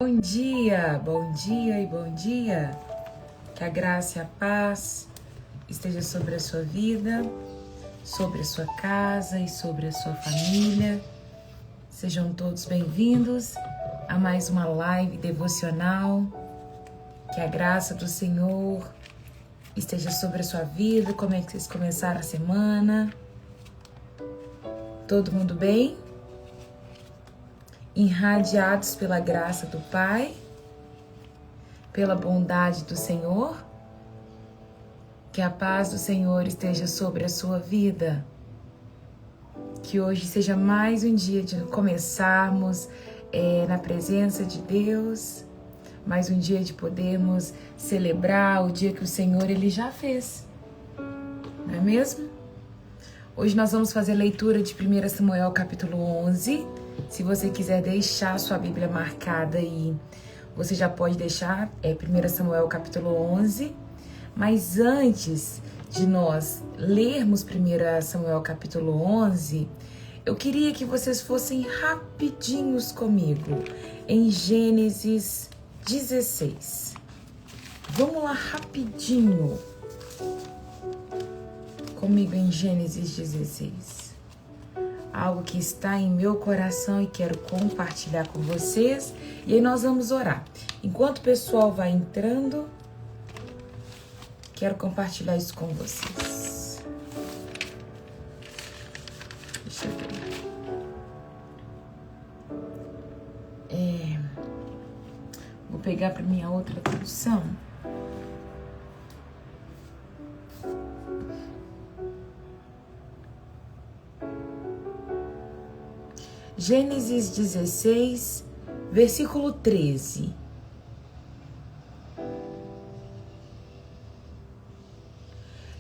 Bom dia e bom dia. Que a graça e a paz esteja sobre a sua vida, sobre a sua casa e sobre a sua família. Sejam todos bem-vindos a mais uma live devocional. Que a graça do Senhor esteja sobre a sua vida. Como é que vocês começaram a semana? Todo mundo bem? Irradiados pela graça do Pai, pela bondade do Senhor, que a paz do Senhor esteja sobre a sua vida, que hoje seja mais um dia de começarmos na presença de Deus, mais um dia de podermos celebrar o dia que o Senhor Ele já fez, não é mesmo? Hoje nós vamos fazer a leitura de 1 Samuel capítulo 11, se você quiser deixar sua Bíblia marcada aí, você já pode deixar 1 Samuel capítulo 11. Mas antes de nós lermos 1 Samuel capítulo 11, eu queria que vocês fossem rapidinhos comigo em Gênesis 16. Vamos lá rapidinho comigo em Gênesis 16. Algo que está em meu coração e quero compartilhar com vocês. E aí nós vamos orar. Enquanto o pessoal vai entrando, quero compartilhar isso com vocês. Deixa eu ver. Vou pegar para minha outra tradução. Gênesis 16, versículo 13.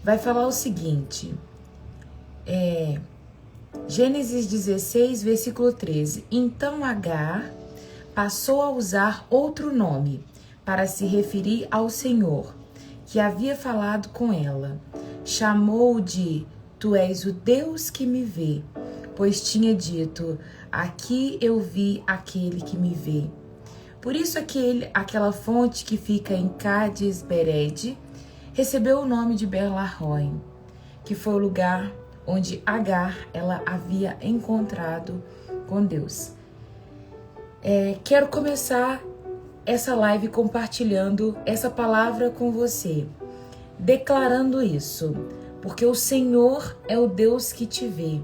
Vai falar o seguinte, Gênesis 16, versículo 13. Então Agar passou a usar outro nome para se referir ao Senhor, que havia falado com ela. Chamou-o de Tu és o Deus que me vê, pois tinha dito, aqui eu vi aquele que me vê. Por isso aquela fonte que fica em Cades Bered recebeu o nome de Beer-lahai, que foi o lugar onde Agar ela havia encontrado com Deus. Quero começar essa live compartilhando essa palavra com você, declarando isso, porque o Senhor é o Deus que te vê.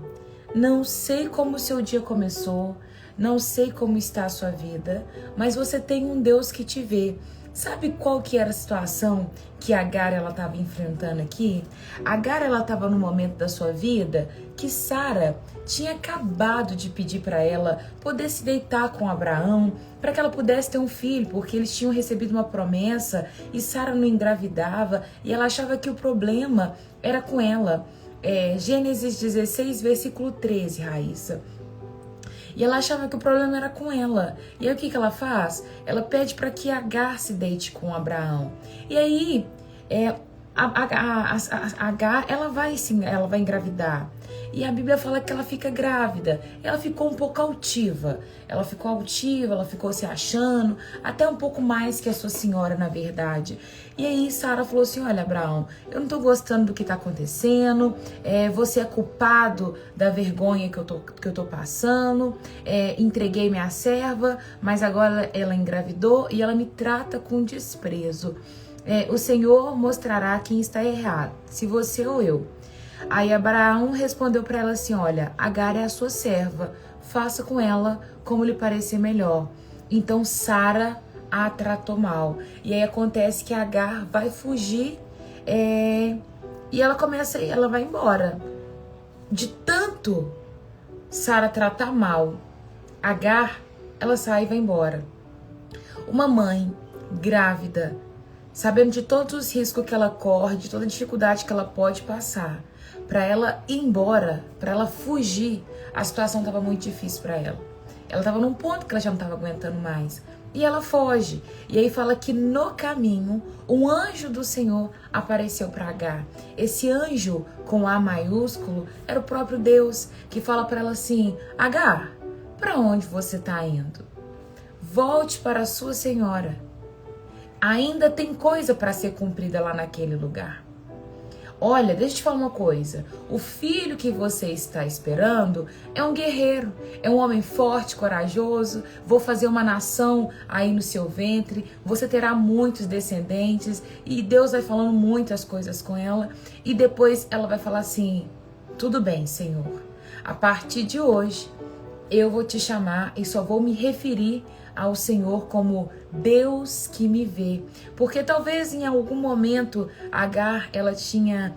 Não sei como o seu dia começou, não sei como está a sua vida, mas você tem um Deus que te vê. Sabe qual que era a situação que Agar ela estava enfrentando aqui? Agar ela estava no momento da sua vida que Sara tinha acabado de pedir para ela poder se deitar com Abraão, para que ela pudesse ter um filho, porque eles tinham recebido uma promessa e Sara não engravidava e ela achava que o problema era com ela. Gênesis 16, versículo 13, Raíssa. E ela achava que o problema era com ela. E aí o que ela faz? Ela pede para que Agar se deite com Abraão. E aí Agar ela vai engravidar. E a Bíblia fala que ela fica grávida. Ela ficou um pouco altiva. Ela ficou se achando, até um pouco mais que a sua senhora, na verdade. E aí Sara falou assim, olha Abraão, eu não tô gostando do que tá acontecendo, você é culpado da vergonha que eu tô passando, entreguei minha serva, mas agora ela engravidou e ela me trata com desprezo. O Senhor mostrará quem está errado, se você ou eu. Aí Abraão respondeu para ela assim, olha, Agar é a sua serva, faça com ela como lhe parecer melhor. Então Sara a tratou mal. E aí acontece que Agar vai fugir e ela vai embora. De tanto Sara tratar mal Agar, ela sai e vai embora. Uma mãe grávida, sabendo de todos os riscos que ela corre, de toda a dificuldade que ela pode passar, para ela ir embora, para ela fugir, a situação estava muito difícil para ela. Ela estava num ponto que ela já não estava aguentando mais. E ela foge. E aí fala que no caminho, um anjo do Senhor apareceu para Agar. Esse anjo, com A maiúsculo, era o próprio Deus, que fala para ela assim, Agar, para onde você está indo? volte para a sua senhora. Ainda tem coisa para ser cumprida lá naquele lugar. Olha, deixa eu te falar uma coisa. O filho que você está esperando é um guerreiro, é um homem forte, corajoso. Vou fazer uma nação aí no seu ventre. Você terá muitos descendentes e Deus vai falando muitas coisas com ela. E depois ela vai falar assim: tudo bem, Senhor. A partir de hoje eu vou te chamar e só vou me referir ao Senhor como Deus que me vê. Porque talvez em algum momento Agar ela tinha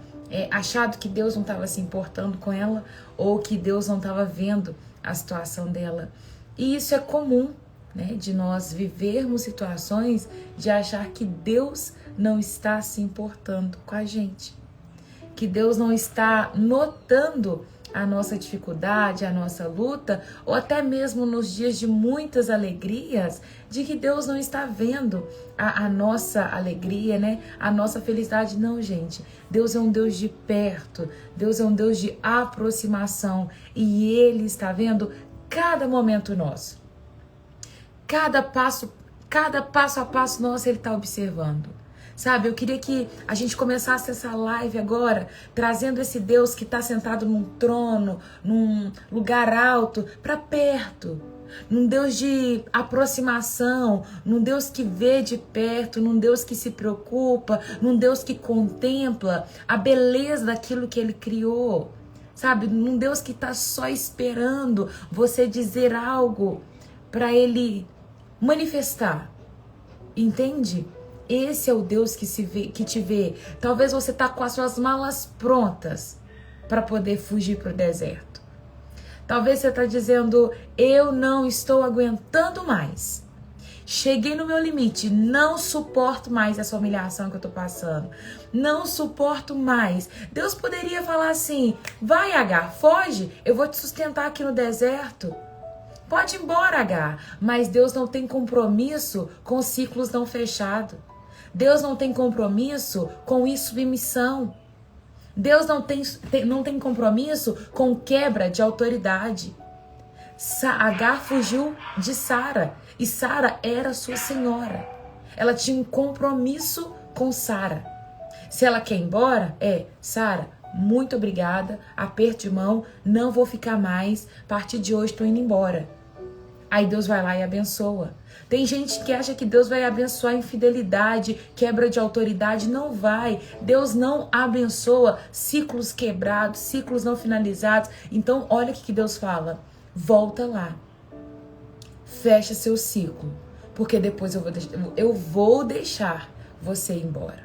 achado que Deus não estava se importando com ela, ou que Deus não estava vendo a situação dela. E isso é comum, né, de nós vivermos situações de achar que Deus não está se importando com a gente, que Deus não está notando a nossa dificuldade, a nossa luta, ou até mesmo nos dias de muitas alegrias, de que Deus não está vendo a nossa alegria, né? A nossa felicidade. Não, gente. Deus é um Deus de perto, Deus é um Deus de aproximação e Ele está vendo cada momento nosso. Cada passo a passo nosso Ele está observando. Sabe, eu queria que a gente começasse essa live agora, trazendo esse Deus que está sentado num trono, num lugar alto, para perto. Num Deus de aproximação, num Deus que vê de perto, num Deus que se preocupa, num Deus que contempla a beleza daquilo que Ele criou. Sabe, num Deus que está só esperando você dizer algo para Ele manifestar. Entende? Esse é o Deus que te vê. Talvez você tá com as suas malas prontas para poder fugir para o deserto. Talvez você tá dizendo: eu não estou aguentando mais. Cheguei no meu limite. Não suporto mais essa humilhação que eu tô passando. Não suporto mais. Deus poderia falar assim: vai, Agar, foge. Eu vou te sustentar aqui no deserto. Pode ir embora, Agar. Mas Deus não tem compromisso com ciclos não fechados. Deus não tem compromisso com insubmissão. Deus não tem compromisso com quebra de autoridade. Agar fugiu de Sara e Sara era sua senhora. Ela tinha um compromisso com Sara. Se ela quer ir embora, Sara, muito obrigada, aperto de mão, não vou ficar mais, a partir de hoje estou indo embora. Aí Deus vai lá e abençoa. Tem gente que acha que Deus vai abençoar infidelidade, quebra de autoridade. Não vai. Deus não abençoa ciclos quebrados, ciclos não finalizados. Então, olha o que Deus fala. Volta lá. Fecha seu ciclo. Porque depois eu vou deixar você ir embora.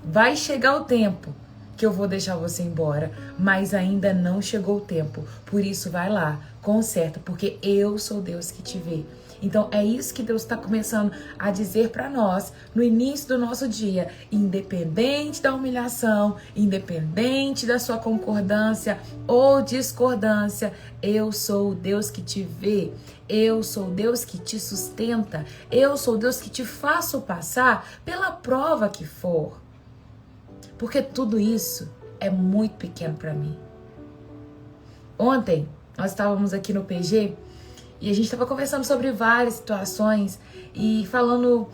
Vai chegar o tempo que eu vou deixar você embora, mas ainda não chegou o tempo. Por isso, vai lá, conserta, porque eu sou Deus que te vê. Então, é isso que Deus está começando a dizer para nós no início do nosso dia. Independente da humilhação, independente da sua concordância ou discordância, eu sou o Deus que te vê. Eu sou o Deus que te sustenta. Eu sou o Deus que te faço passar pela prova que for. Porque tudo isso é muito pequeno para mim. Ontem, nós estávamos aqui no PG e a gente estava conversando sobre várias situações e falando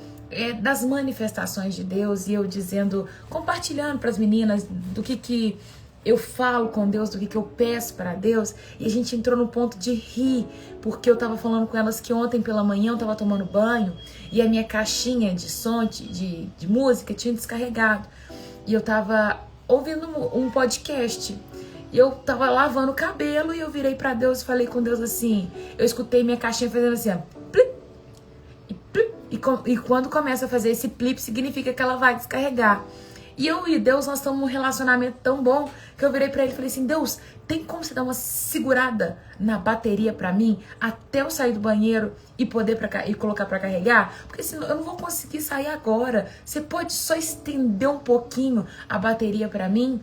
das manifestações de Deus, e eu dizendo, compartilhando para as meninas do que eu falo com Deus, do que eu peço para Deus, e a gente entrou no ponto de rir, porque eu estava falando com elas que ontem pela manhã eu estava tomando banho e a minha caixinha de som, de música tinha descarregado. E eu tava ouvindo um podcast. E eu tava lavando o cabelo e eu virei pra Deus e falei com Deus assim. Eu escutei minha caixinha fazendo assim, ó, plip, e plip, e quando começa a fazer esse plip, significa que ela vai descarregar. E eu e Deus, nós estamos num relacionamento tão bom que eu virei pra ele e falei assim: Deus, tem como você dar uma segurada na bateria pra mim até eu sair do banheiro e poder e colocar pra carregar? Porque senão eu não vou conseguir sair agora. Você pode só estender um pouquinho a bateria pra mim?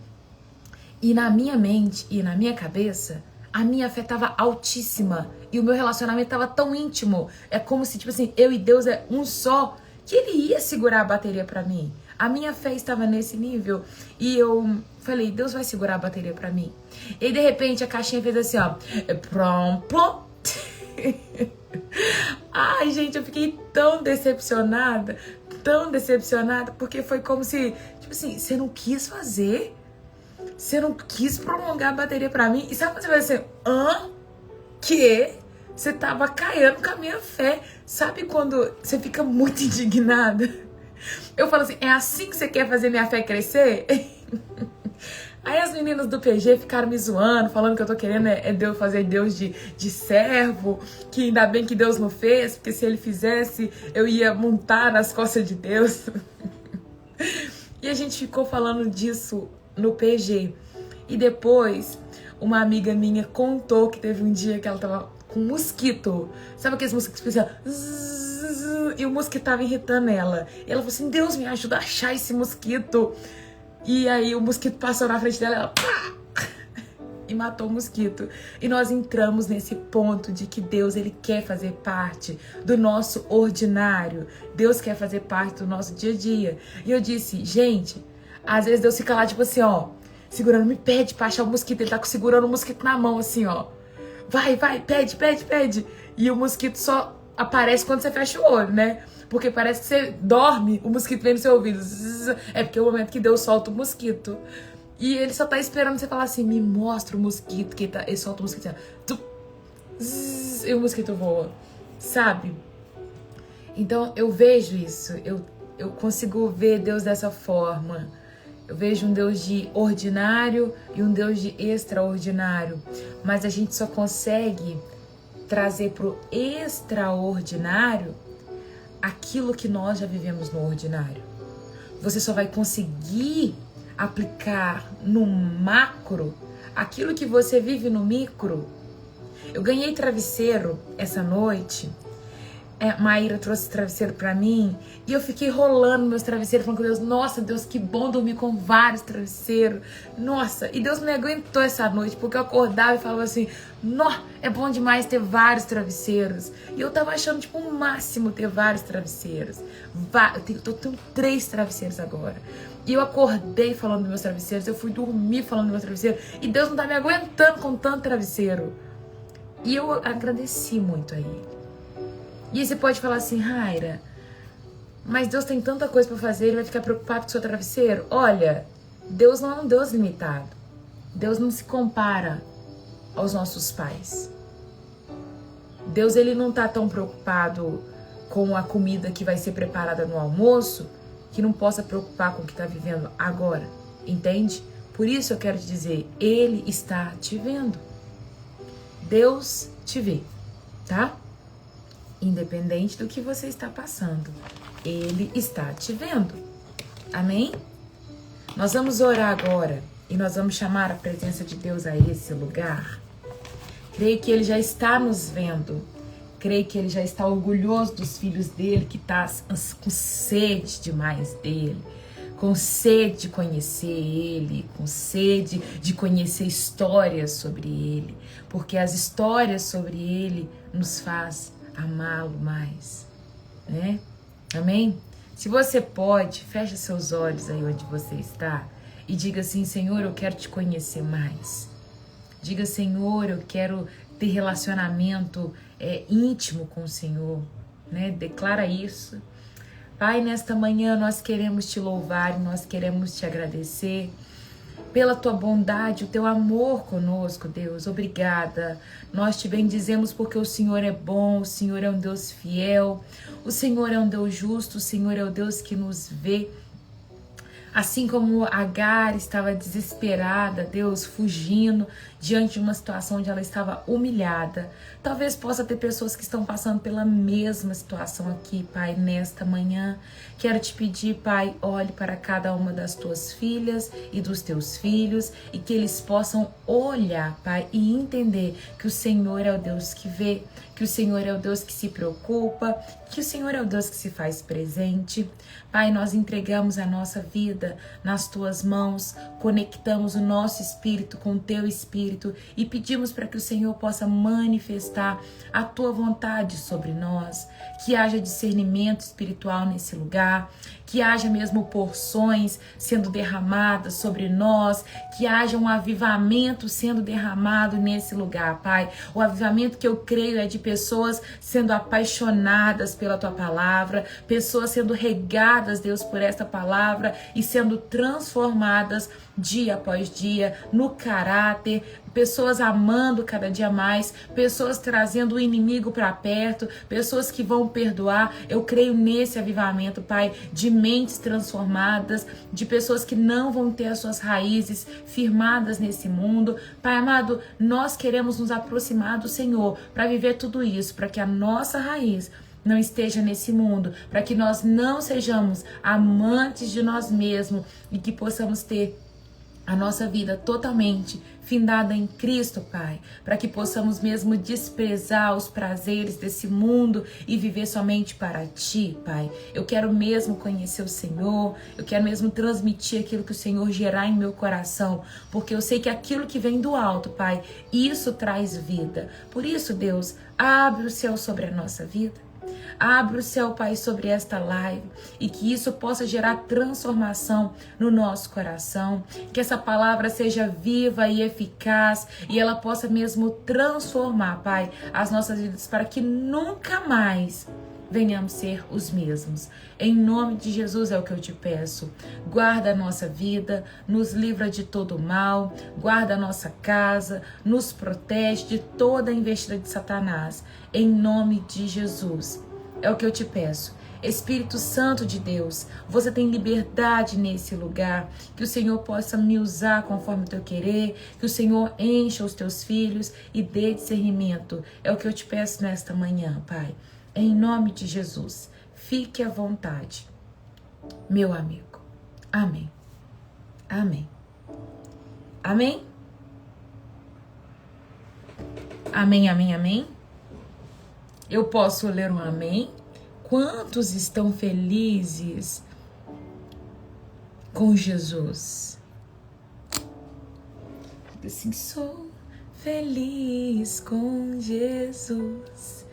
E na minha mente e na minha cabeça, a minha fé estava altíssima e o meu relacionamento estava tão íntimo. É como se, tipo assim, eu e Deus é um só, que Ele ia segurar a bateria pra mim. A minha fé estava nesse nível e eu falei: Deus vai segurar a bateria pra mim. E de repente a caixinha fez assim, ó, pronto. Ai, gente, eu fiquei tão decepcionada, porque foi como se, tipo assim, você não quis fazer, você não quis prolongar a bateria pra mim, e sabe quando você vai assim, que você tava caindo com a minha fé, sabe quando você fica muito indignada? Eu falo assim, é assim que você quer fazer minha fé crescer? Aí as meninas do PG ficaram me zoando, falando que eu tô querendo Deus fazer Deus de servo, que ainda bem que Deus não fez, porque se ele fizesse, eu ia montar nas costas de Deus. E a gente ficou falando disso no PG. E depois, uma amiga minha contou que teve um dia que ela tava com um mosquito. Sabe aqueles mosquitos que fizeram... E o mosquito tava irritando ela. E ela falou assim, Deus me ajuda a achar esse mosquito. E aí o mosquito passou na frente dela, ela pá, e matou o mosquito. E nós entramos nesse ponto de que Deus, ele quer fazer parte do nosso ordinário. Deus quer fazer parte do nosso dia a dia. E eu disse, gente, às vezes Deus fica lá tipo assim, ó, segurando, me pede pra achar o mosquito. Ele tá segurando o mosquito na mão assim, ó. Vai, pede. E o mosquito só aparece quando você fecha o olho, né? Porque parece que você dorme, o mosquito vem no seu ouvido. É porque é o momento que Deus solta o mosquito. E ele só tá esperando você falar assim, me mostra o mosquito. Que ele solta o mosquito assim, e o mosquito voa, sabe? Então eu vejo isso, eu consigo ver Deus dessa forma. Eu vejo um Deus de ordinário e um Deus de extraordinário. Mas a gente só consegue trazer pro extraordinário aquilo que nós já vivemos no ordinário. Você só vai conseguir aplicar no macro aquilo que você vive no micro. Eu ganhei travesseiro essa noite. Maíra trouxe travesseiro pra mim e eu fiquei rolando meus travesseiros, falando com Deus, nossa Deus, que bom dormir com vários travesseiros, nossa, e Deus me aguentou essa noite, porque eu acordava e falava assim, é bom demais ter vários travesseiros, e eu tava achando tipo o máximo ter vários travesseiros, eu tenho 3 travesseiros agora, e eu acordei falando dos meus travesseiros, eu fui dormir falando dos meus travesseiros, e Deus não tá me aguentando com tanto travesseiro, e eu agradeci muito a Ele. E aí você pode falar assim, Raira, mas Deus tem tanta coisa pra fazer, ele vai ficar preocupado com o seu travesseiro? Olha, Deus não é um Deus limitado. Deus não se compara aos nossos pais. Deus, ele não tá tão preocupado com a comida que vai ser preparada no almoço, que não possa preocupar com o que tá vivendo agora, entende? Por isso eu quero te dizer, ele está te vendo. Deus te vê, tá? Independente do que você está passando, Ele está te vendo. Amém? Nós vamos orar agora e nós vamos chamar a presença de Deus a esse lugar. Creio que Ele já está nos vendo. Creio que Ele já está orgulhoso dos filhos dele, que está com sede demais dele, com sede de conhecer Ele, com sede de conhecer histórias sobre Ele, porque as histórias sobre Ele nos faz amá-lo mais, né? Amém? Se você pode, fecha seus olhos aí onde você está e diga assim, Senhor, eu quero te conhecer mais. Diga, Senhor, eu quero ter relacionamento íntimo com o Senhor, né? Declara isso. Pai, nesta manhã nós queremos te louvar e nós queremos te agradecer pela tua bondade, o teu amor conosco, Deus. Obrigada. Nós te bendizemos porque o Senhor é bom, o Senhor é um Deus fiel, o Senhor é um Deus justo, o Senhor é o Deus que nos vê. Assim como Agar estava desesperada, Deus, fugindo diante de uma situação onde ela estava humilhada. Talvez possa ter pessoas que estão passando pela mesma situação aqui, Pai, nesta manhã. Quero te pedir, Pai, olhe para cada uma das tuas filhas e dos teus filhos e que eles possam olhar, Pai, e entender que o Senhor é o Deus que vê, que o Senhor é o Deus que se preocupa, que o Senhor é o Deus que se faz presente. Pai, nós entregamos a nossa vida nas tuas mãos, conectamos o nosso espírito com o teu espírito e pedimos para que o Senhor possa manifestar a tua vontade sobre nós, que haja discernimento espiritual nesse lugar, que haja mesmo porções sendo derramadas sobre nós, que haja um avivamento sendo derramado nesse lugar, Pai. O avivamento que eu creio é de pessoas pessoas sendo apaixonadas pela tua palavra, pessoas sendo regadas, Deus, por esta palavra e sendo transformadas dia após dia no caráter, pessoas amando cada dia mais, pessoas trazendo o inimigo para perto, pessoas que vão perdoar. Eu creio nesse avivamento, Pai, de mentes transformadas, de pessoas que não vão ter as suas raízes firmadas nesse mundo. Pai amado, nós queremos nos aproximar do Senhor para viver tudo isso, para que a nossa raiz não esteja nesse mundo, para que nós não sejamos amantes de nós mesmos e que possamos ter a nossa vida totalmente findada em Cristo, Pai, para que possamos mesmo desprezar os prazeres desse mundo e viver somente para Ti, Pai. Eu quero mesmo conhecer o Senhor, eu quero mesmo transmitir aquilo que o Senhor gerar em meu coração, porque eu sei que aquilo que vem do alto, Pai, isso traz vida. Por isso, Deus, abre o céu sobre a nossa vida. Abre o céu, Pai, sobre esta live e que isso possa gerar transformação no nosso coração, que essa palavra seja viva e eficaz e ela possa mesmo transformar, Pai, as nossas vidas para que nunca mais venhamos ser os mesmos. Em nome de Jesus é o que eu te peço. Guarda a nossa vida, nos livra de todo mal, guarda a nossa casa, nos protege de toda a investida de Satanás. Em nome de Jesus é o que eu te peço. Espírito Santo de Deus, você tem liberdade nesse lugar, que o Senhor possa me usar conforme o teu querer, que o Senhor encha os teus filhos e dê discernimento. É o que eu te peço nesta manhã, Pai. Em nome de Jesus, fique à vontade, meu amigo. Amém. Amém. Amém? Amém, amém, amém? Eu posso ler um amém? Quantos estão felizes com Jesus? Assim, sou feliz com Jesus.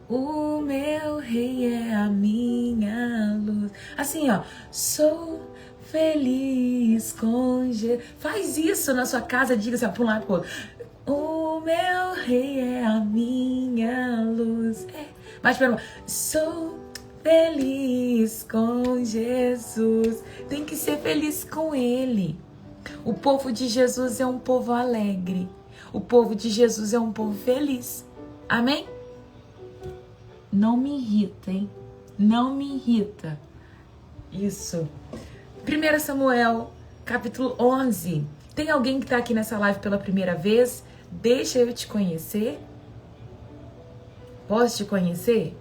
O meu rei é a minha luz. Assim, ó. Sou feliz com Jesus. Faz isso na sua casa, diga assim, ó, para um lado e pro outro. O meu rei é a minha luz. Mas pelo sou feliz com Jesus. Tem que ser feliz com Ele. O povo de Jesus é um povo alegre. O povo de Jesus é um povo feliz. Amém? Não me irrita, hein? Não me irrita. Isso. 1 Samuel, capítulo 11. Tem alguém que está aqui nessa live pela primeira vez? Deixa eu te conhecer. Posso te conhecer?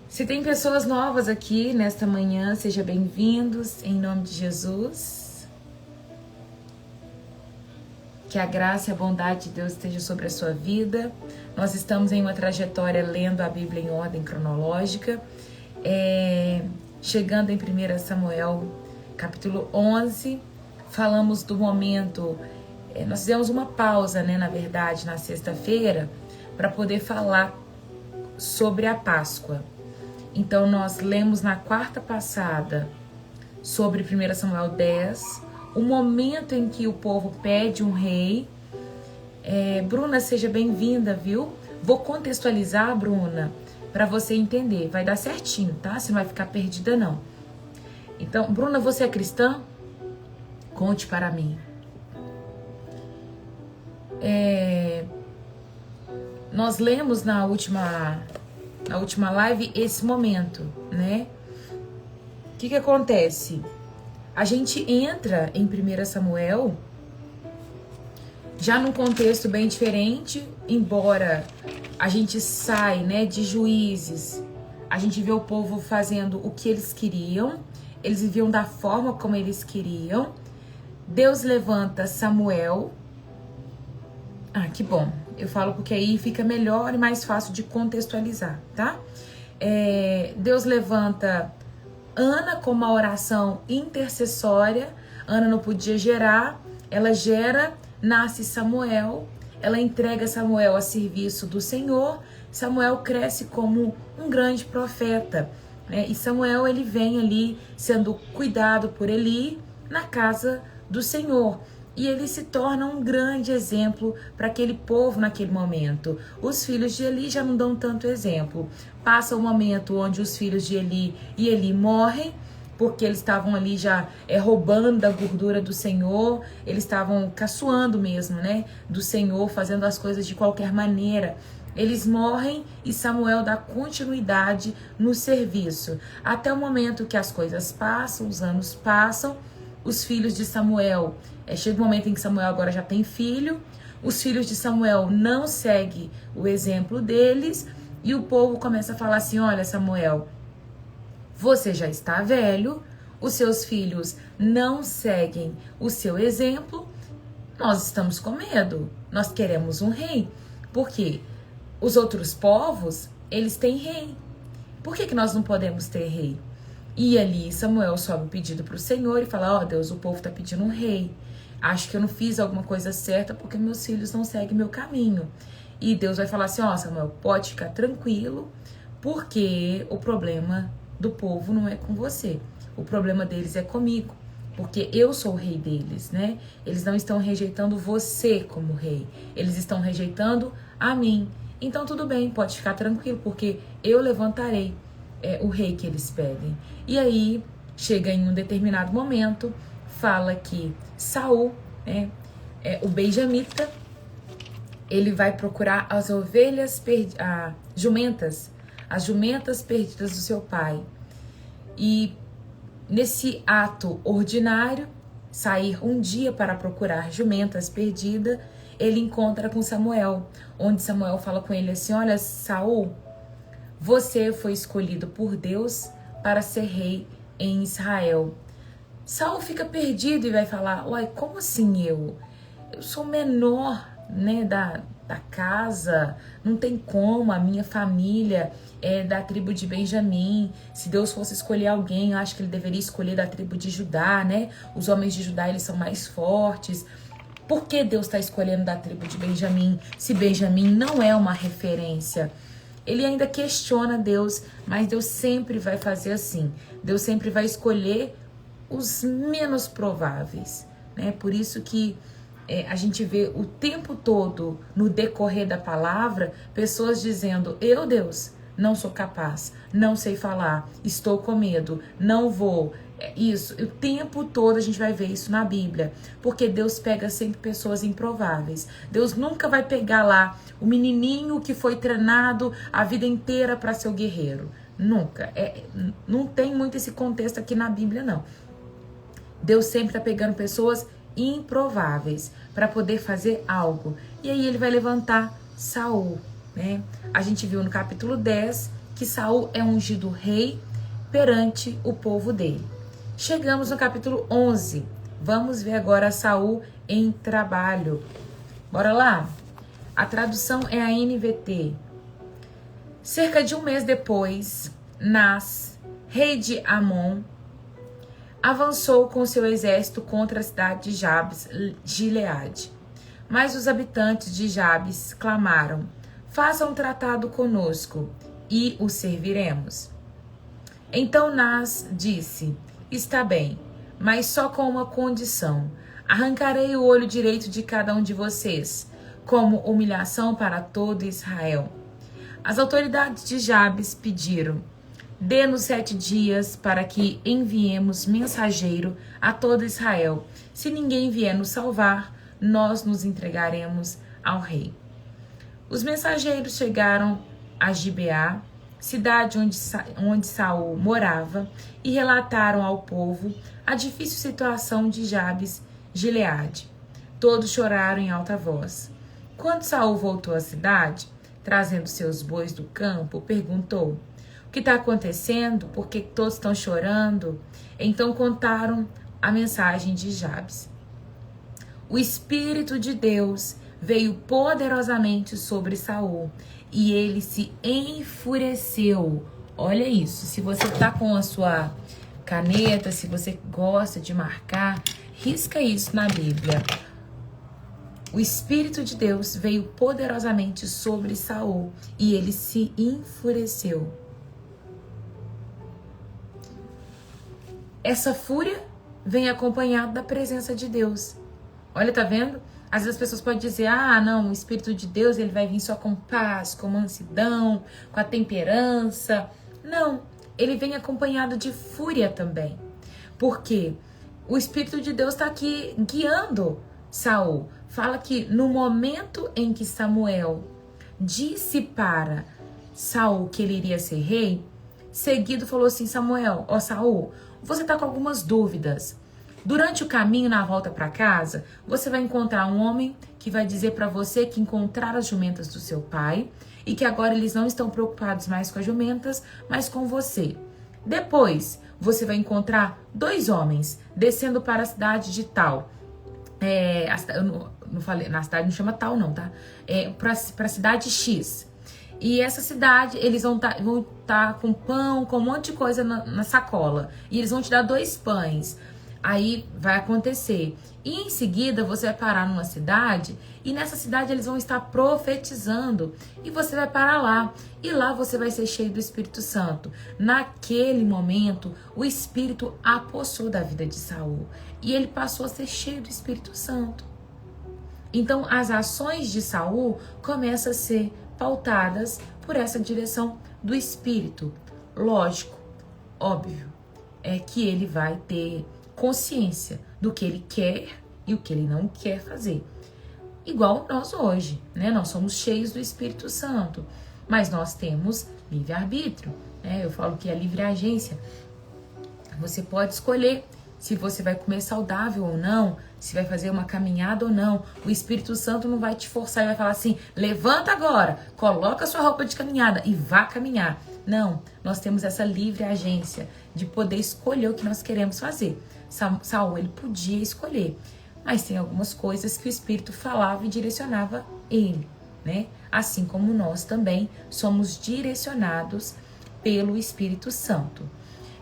Se tem pessoas novas aqui nesta manhã, sejam bem-vindos em nome de Jesus. Que a graça e a bondade de Deus esteja sobre a sua vida. Nós estamos em uma trajetória lendo a Bíblia em ordem cronológica. Chegando em 1 Samuel, capítulo 11, falamos do momento... nós fizemos uma pausa, né, na verdade, na sexta-feira, para poder falar sobre a Páscoa. Então, nós lemos na quarta passada sobre 1 Samuel 10, o momento em que o povo pede um rei. Bruna, seja bem-vinda, viu? Vou contextualizar, Bruna, para você entender. Vai dar certinho, tá? Você não vai ficar perdida, não. Então, Bruna, você é cristã? Conte para mim. Nós lemos na última live esse momento, né? O que acontece? A gente entra em 1 Samuel já num contexto bem diferente, embora a gente sai, né, de Juízes, a gente vê o povo fazendo o que eles queriam, eles viviam da forma como eles queriam. Deus levanta Samuel. Que bom. Eu falo porque aí fica melhor e mais fácil de contextualizar, tá? Deus levanta Ana com uma oração intercessória. Ana não podia gerar, ela gera, nasce Samuel, ela entrega Samuel a serviço do Senhor. Samuel cresce como um grande profeta, né? E Samuel, ele vem ali sendo cuidado por Eli na casa do Senhor. E ele se torna um grande exemplo para aquele povo naquele momento. Os filhos de Eli já não dão tanto exemplo. Passa o momento onde os filhos de Eli e Eli morrem, porque eles estavam ali já roubando da gordura do Senhor, eles estavam caçoando mesmo, né, do Senhor, fazendo as coisas de qualquer maneira. Eles morrem e Samuel dá continuidade no serviço. Até o momento que as coisas passam, os anos passam, os filhos de Samuel, chega o momento em que Samuel agora já tem filho, os filhos de Samuel não seguem o exemplo deles, e o povo começa a falar assim: olha, Samuel, você já está velho, os seus filhos não seguem o seu exemplo, nós estamos com medo, nós queremos um rei. Por quê? Os outros povos, eles têm rei. Por que nós não podemos ter rei? E ali Samuel sobe o pedido para o Senhor e fala: ó, Deus, o povo está pedindo um rei. Acho que eu não fiz alguma coisa certa porque meus filhos não seguem meu caminho. E Deus vai falar assim: ó, Samuel, pode ficar tranquilo, porque o problema do povo não é com você. O problema deles é comigo, porque eu sou o rei deles, né? Eles não estão rejeitando você como rei, eles estão rejeitando a mim. Então tudo bem, pode ficar tranquilo, porque eu levantarei o rei que eles pedem. E aí, chega em um determinado momento, fala que Saul, o benjamita, ele vai procurar as ovelhas as jumentas perdidas do seu pai. E nesse ato ordinário, sair um dia para procurar jumentas perdidas, ele encontra com Samuel, onde Samuel fala com ele assim: olha, Saul, você foi escolhido por Deus para ser rei em Israel. Saul fica perdido e vai falar: uai, como assim eu? Eu sou menor, né, da casa, não tem como, a minha família é da tribo de Benjamim. Se Deus fosse escolher alguém, eu acho que ele deveria escolher da tribo de Judá, né? Os homens de Judá, eles são mais fortes. Por que Deus está escolhendo da tribo de Benjamim, se Benjamim não é uma referência? Ele ainda questiona Deus, mas Deus sempre vai fazer assim. Deus sempre vai escolher os menos prováveis, né? Por isso que a gente vê o tempo todo, no decorrer da palavra, pessoas dizendo: eu, Deus, não sou capaz, não sei falar, estou com medo, não vou. Isso, o tempo todo a gente vai ver isso na Bíblia, porque Deus pega sempre pessoas improváveis. Deus nunca vai pegar lá o menininho que foi treinado a vida inteira para ser o guerreiro. Nunca. Não tem muito esse contexto aqui na Bíblia, não. Deus sempre está pegando pessoas improváveis para poder fazer algo. E aí ele vai levantar Saul, né? A gente viu no capítulo 10 que Saul é ungido rei perante o povo dele. Chegamos no capítulo 11. Vamos ver agora Saul em trabalho. Bora lá? A tradução é a NVT. Cerca de um mês depois, Nas, rei de Amon, avançou com seu exército contra a cidade de Jabes Gileade. Mas os habitantes de Jabes clamaram: faça um tratado conosco e o serviremos. Então Nas disse: está bem, mas só com uma condição: arrancarei o olho direito de cada um de vocês, como humilhação para todo Israel. As autoridades de Jabes pediram: dê-nos 7 dias para que enviemos mensageiro a todo Israel. Se ninguém vier nos salvar, nós nos entregaremos ao rei. Os mensageiros chegaram a Gibeá, cidade onde Saul morava, e relataram ao povo a difícil situação de Jabes Gileade. Todos choraram em alta voz. Quando Saul voltou à cidade, trazendo seus bois do campo, perguntou: o que está acontecendo? Por que todos estão chorando? Então contaram a mensagem de Jabes. O Espírito de Deus veio poderosamente sobre Saul e ele se enfureceu. Olha isso, se você está com a sua caneta, se você gosta de marcar, risca isso na Bíblia. O Espírito de Deus veio poderosamente sobre Saul e ele se enfureceu. Essa fúria vem acompanhada da presença de Deus. Olha, tá vendo? Às vezes as pessoas podem dizer, ah, não, o Espírito de Deus ele vai vir só com paz, com mansidão, com a temperança. Não, ele vem acompanhado de fúria também. Por quê? O Espírito de Deus está aqui guiando Saul. Fala que no momento em que Samuel disse para Saul que ele iria ser rei, seguido falou assim, Samuel, Saul, você está com algumas dúvidas. Durante o caminho, na volta para casa, você vai encontrar um homem que vai dizer para você que encontraram as jumentas do seu pai e que agora eles não estão preocupados mais com as jumentas, mas com você. Depois, você vai encontrar 2 homens descendo para a cidade de tal. Eu não falei, na cidade não chama tal não, tá? Para a cidade X. E essa cidade, eles vão tá com pão, com um monte de coisa na sacola. E eles vão te dar 2 pães. Aí vai acontecer. E em seguida você vai parar numa cidade e nessa cidade eles vão estar profetizando. E você vai parar lá. E lá você vai ser cheio do Espírito Santo. Naquele momento, o Espírito apossou da vida de Saul. E ele passou a ser cheio do Espírito Santo. Então as ações de Saul começam a ser pautadas por essa direção do Espírito. Lógico, óbvio, é que ele vai ter consciência do que ele quer e o que ele não quer fazer. Igual nós hoje, né? Nós somos cheios do Espírito Santo, mas nós temos livre-arbítrio, né? Eu falo que é livre agência. Você pode escolher se você vai comer saudável ou não, se vai fazer uma caminhada ou não. O Espírito Santo não vai te forçar e vai falar assim, levanta agora, coloca sua roupa de caminhada e vá caminhar. Não, nós temos essa livre agência de poder escolher o que nós queremos fazer. Saul, ele podia escolher, mas tem algumas coisas que o Espírito falava e direcionava ele, né? Assim como nós também somos direcionados pelo Espírito Santo.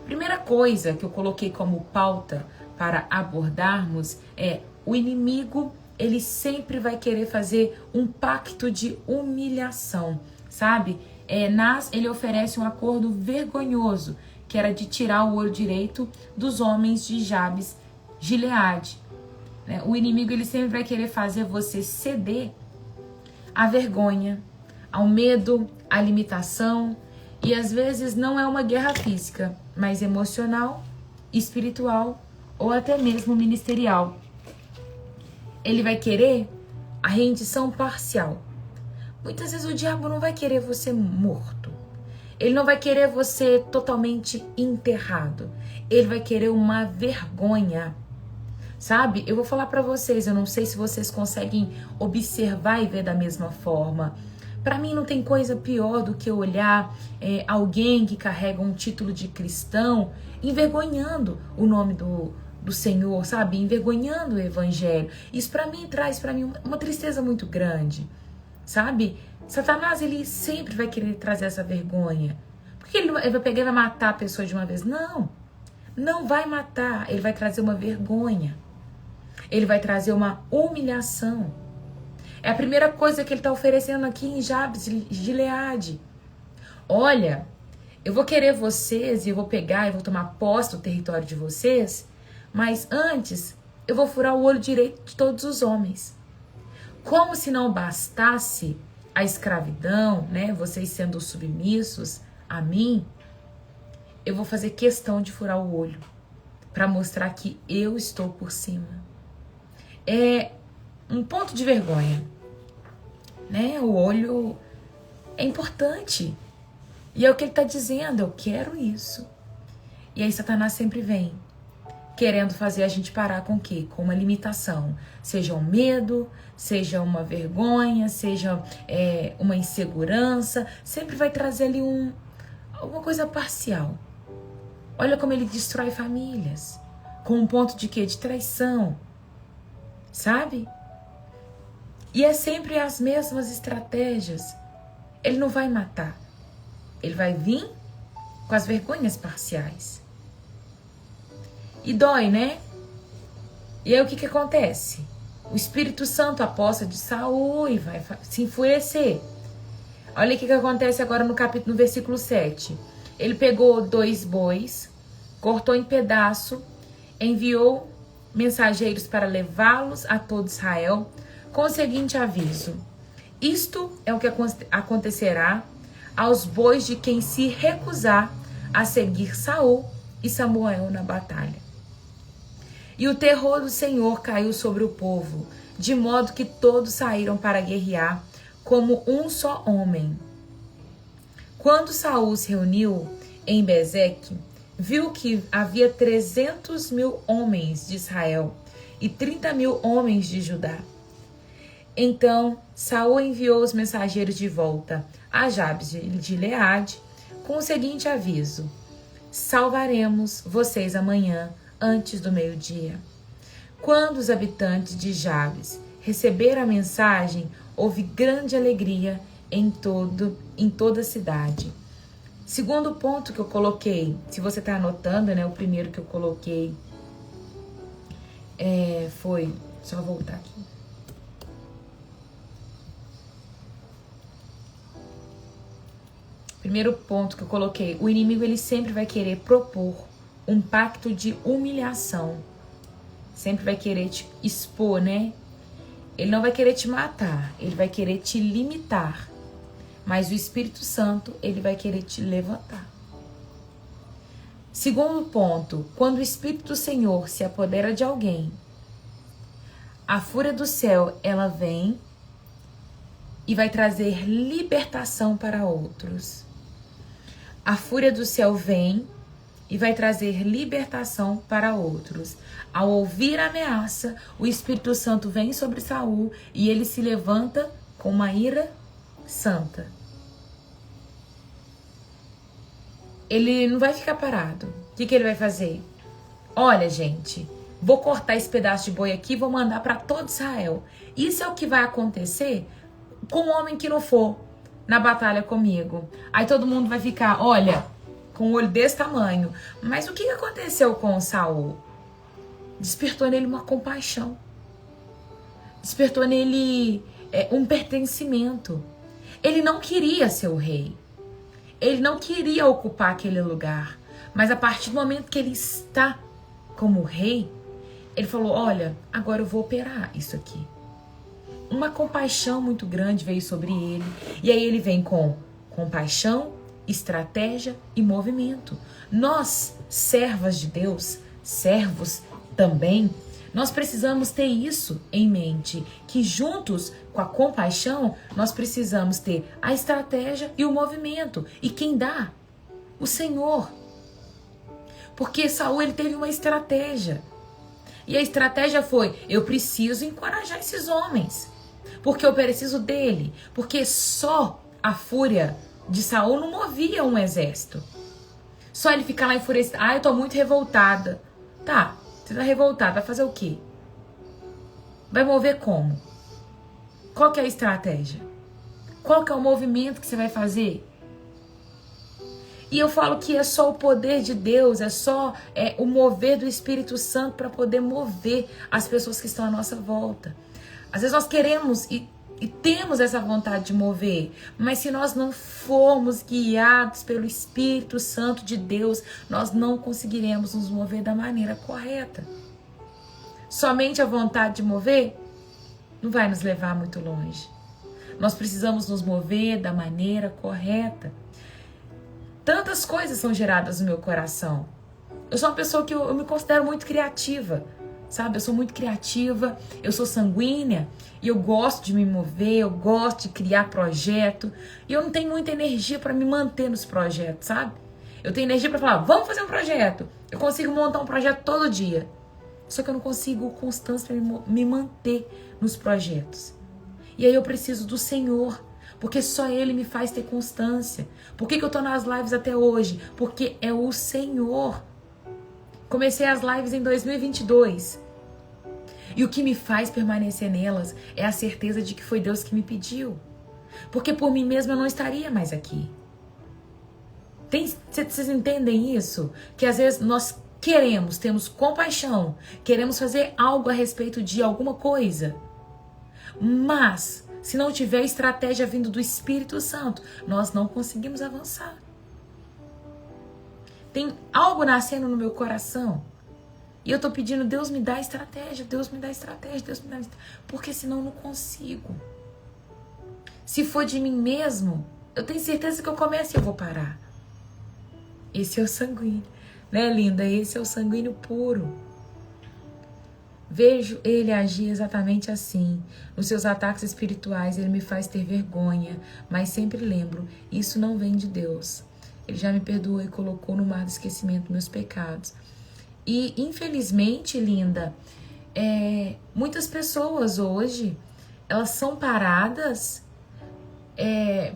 Primeira coisa que eu coloquei como pauta para abordarmos é o inimigo, ele sempre vai querer fazer um pacto de humilhação, sabe? Ele oferece um acordo vergonhoso, que era de tirar o olho direito dos homens de Jabes Gileade. O inimigo ele sempre vai querer fazer você ceder à vergonha, ao medo, à limitação. E às vezes não é uma guerra física, mas emocional, espiritual ou até mesmo ministerial. Ele vai querer a rendição parcial. Muitas vezes o diabo não vai querer você morto. Ele não vai querer você totalmente enterrado. Ele vai querer uma vergonha. Sabe? Eu vou falar pra vocês, eu não sei se vocês conseguem observar e ver da mesma forma. Pra mim não tem coisa pior do que olhar alguém que carrega um título de cristão envergonhando o nome do Senhor, sabe? Envergonhando o evangelho. Isso pra mim traz pra mim uma tristeza muito grande, sabe? Satanás, ele sempre vai querer trazer essa vergonha. Porque ele vai pegar e vai matar a pessoa de uma vez? Não, não vai matar. Ele vai trazer uma vergonha. Ele vai trazer uma humilhação. É a primeira coisa que ele está oferecendo aqui em Jabes Gileade. Olha, eu vou querer vocês e eu vou pegar e vou tomar posse do território de vocês, mas antes eu vou furar o olho direito de todos os homens. Como se não bastasse a escravidão, né? Vocês sendo submissos a mim, eu vou fazer questão de furar o olho para mostrar que eu estou por cima. É um ponto de vergonha, né? O olho é importante. E é o que ele está dizendo, eu quero isso. E aí Satanás sempre vem, querendo fazer a gente parar com o quê? Com uma limitação. Seja um medo, seja uma vergonha, seja uma insegurança. Sempre vai trazer ali alguma coisa parcial. Olha como ele destrói famílias. Com um ponto de quê? De traição. Sabe? E é sempre as mesmas estratégias. Ele não vai matar. Ele vai vir com as vergonhas parciais. E dói, né? E aí o que acontece? O Espírito Santo aposta de Saul e vai se enfurecer. Olha o que acontece agora no versículo 7. Ele pegou 2 bois, cortou em pedaço, enviou mensageiros para levá-los a todo Israel com o seguinte aviso: isto é o que acontecerá aos bois de quem se recusar a seguir Saul e Samuel na batalha. E o terror do Senhor caiu sobre o povo, de modo que todos saíram para guerrear como um só homem. Quando Saul se reuniu em Bezeque, viu que havia 300.000 homens de Israel e 30.000 homens de Judá. Então Saul enviou os mensageiros de volta a Jabes de Gileade com o seguinte aviso: salvaremos vocês amanhã antes do meio-dia. Quando os habitantes de Jabes receberam a mensagem, houve grande alegria em toda a cidade. Segundo ponto que eu coloquei, se você está anotando, né? O primeiro que eu coloquei foi... Só voltar aqui. Primeiro ponto que eu coloquei, o inimigo ele sempre vai querer propor um pacto de humilhação. Sempre vai querer te expor, né? Ele não vai querer te matar, ele vai querer te limitar. Mas o Espírito Santo, ele vai querer te levantar. Segundo ponto, quando o Espírito do Senhor se apodera de alguém, a fúria do céu, ela vem e vai trazer libertação para outros. A fúria do céu vem e vai trazer libertação para outros. Ao ouvir a ameaça, o Espírito Santo vem sobre Saul e ele se levanta com uma ira santa. Ele não vai ficar parado. O que ele vai fazer? Olha, gente, vou cortar esse pedaço de boi aqui e vou mandar para todo Israel. Isso é o que vai acontecer com o homem que não for na batalha comigo. Aí todo mundo vai ficar, olha, com um olho desse tamanho. Mas o que aconteceu com Saul? Despertou nele uma compaixão. Despertou nele um pertencimento. Ele não queria ser o rei. Ele não queria ocupar aquele lugar. Mas a partir do momento que ele está como rei, ele falou, olha, agora eu vou operar isso aqui. Uma compaixão muito grande veio sobre ele. E aí ele vem com compaixão, estratégia e movimento. Nós, servas de Deus, servos também, nós precisamos ter isso em mente, que juntos com a compaixão, nós precisamos ter a estratégia e o movimento. E quem dá? O Senhor. Porque Saul, ele teve uma estratégia. E a estratégia foi, eu preciso encorajar esses homens. Porque eu preciso dele. Porque só a fúria de Saul não movia um exército. Só ele ficar lá enfurecido. Ah, eu tô muito revoltada. Tá, você tá revoltada, vai fazer o quê? Vai mover como? Qual que é a estratégia? Qual que é o movimento que você vai fazer? E eu falo que é só o poder de Deus, é só o mover do Espírito Santo para poder mover as pessoas que estão à nossa volta. Às vezes nós queremos e temos essa vontade de mover, mas se nós não formos guiados pelo Espírito Santo de Deus, nós não conseguiremos nos mover da maneira correta. Somente a vontade de mover não vai nos levar muito longe. Nós precisamos nos mover da maneira correta. Tantas coisas são geradas no meu coração. Eu sou uma pessoa que eu me considero muito criativa, sabe? Eu sou muito criativa, eu sou sanguínea e eu gosto de me mover, eu gosto de criar projeto. E eu não tenho muita energia para me manter nos projetos, sabe? Eu tenho energia para falar, vamos fazer um projeto. Eu consigo montar um projeto todo dia. Só que eu não consigo constância para me manter nos projetos. E aí eu preciso do Senhor, porque só Ele me faz ter constância. Por que eu tô nas lives até hoje? Porque é o Senhor. Comecei as lives em 2022. E o que me faz permanecer nelas é a certeza de que foi Deus que me pediu. Porque por mim mesma eu não estaria mais aqui. Vocês entendem isso? Que às vezes nós temos compaixão, queremos fazer algo a respeito de alguma coisa. Mas, se não tiver estratégia vindo do Espírito Santo, nós não conseguimos avançar. Tem algo nascendo no meu coração E eu tô pedindo, Deus me dá estratégia, Deus me dá estratégia, Deus me dá estratégia. Porque senão eu não consigo. Se for de mim mesmo, eu tenho certeza que eu começo e eu vou parar. Esse é o sanguíneo, né, linda? Esse é o sanguíneo puro. Vejo ele agir exatamente assim. Nos seus ataques espirituais, ele me faz ter vergonha, mas sempre lembro, isso não vem de Deus. Ele já me perdoou e colocou no mar do esquecimento meus pecados. E, infelizmente, linda, muitas pessoas hoje, elas são paradas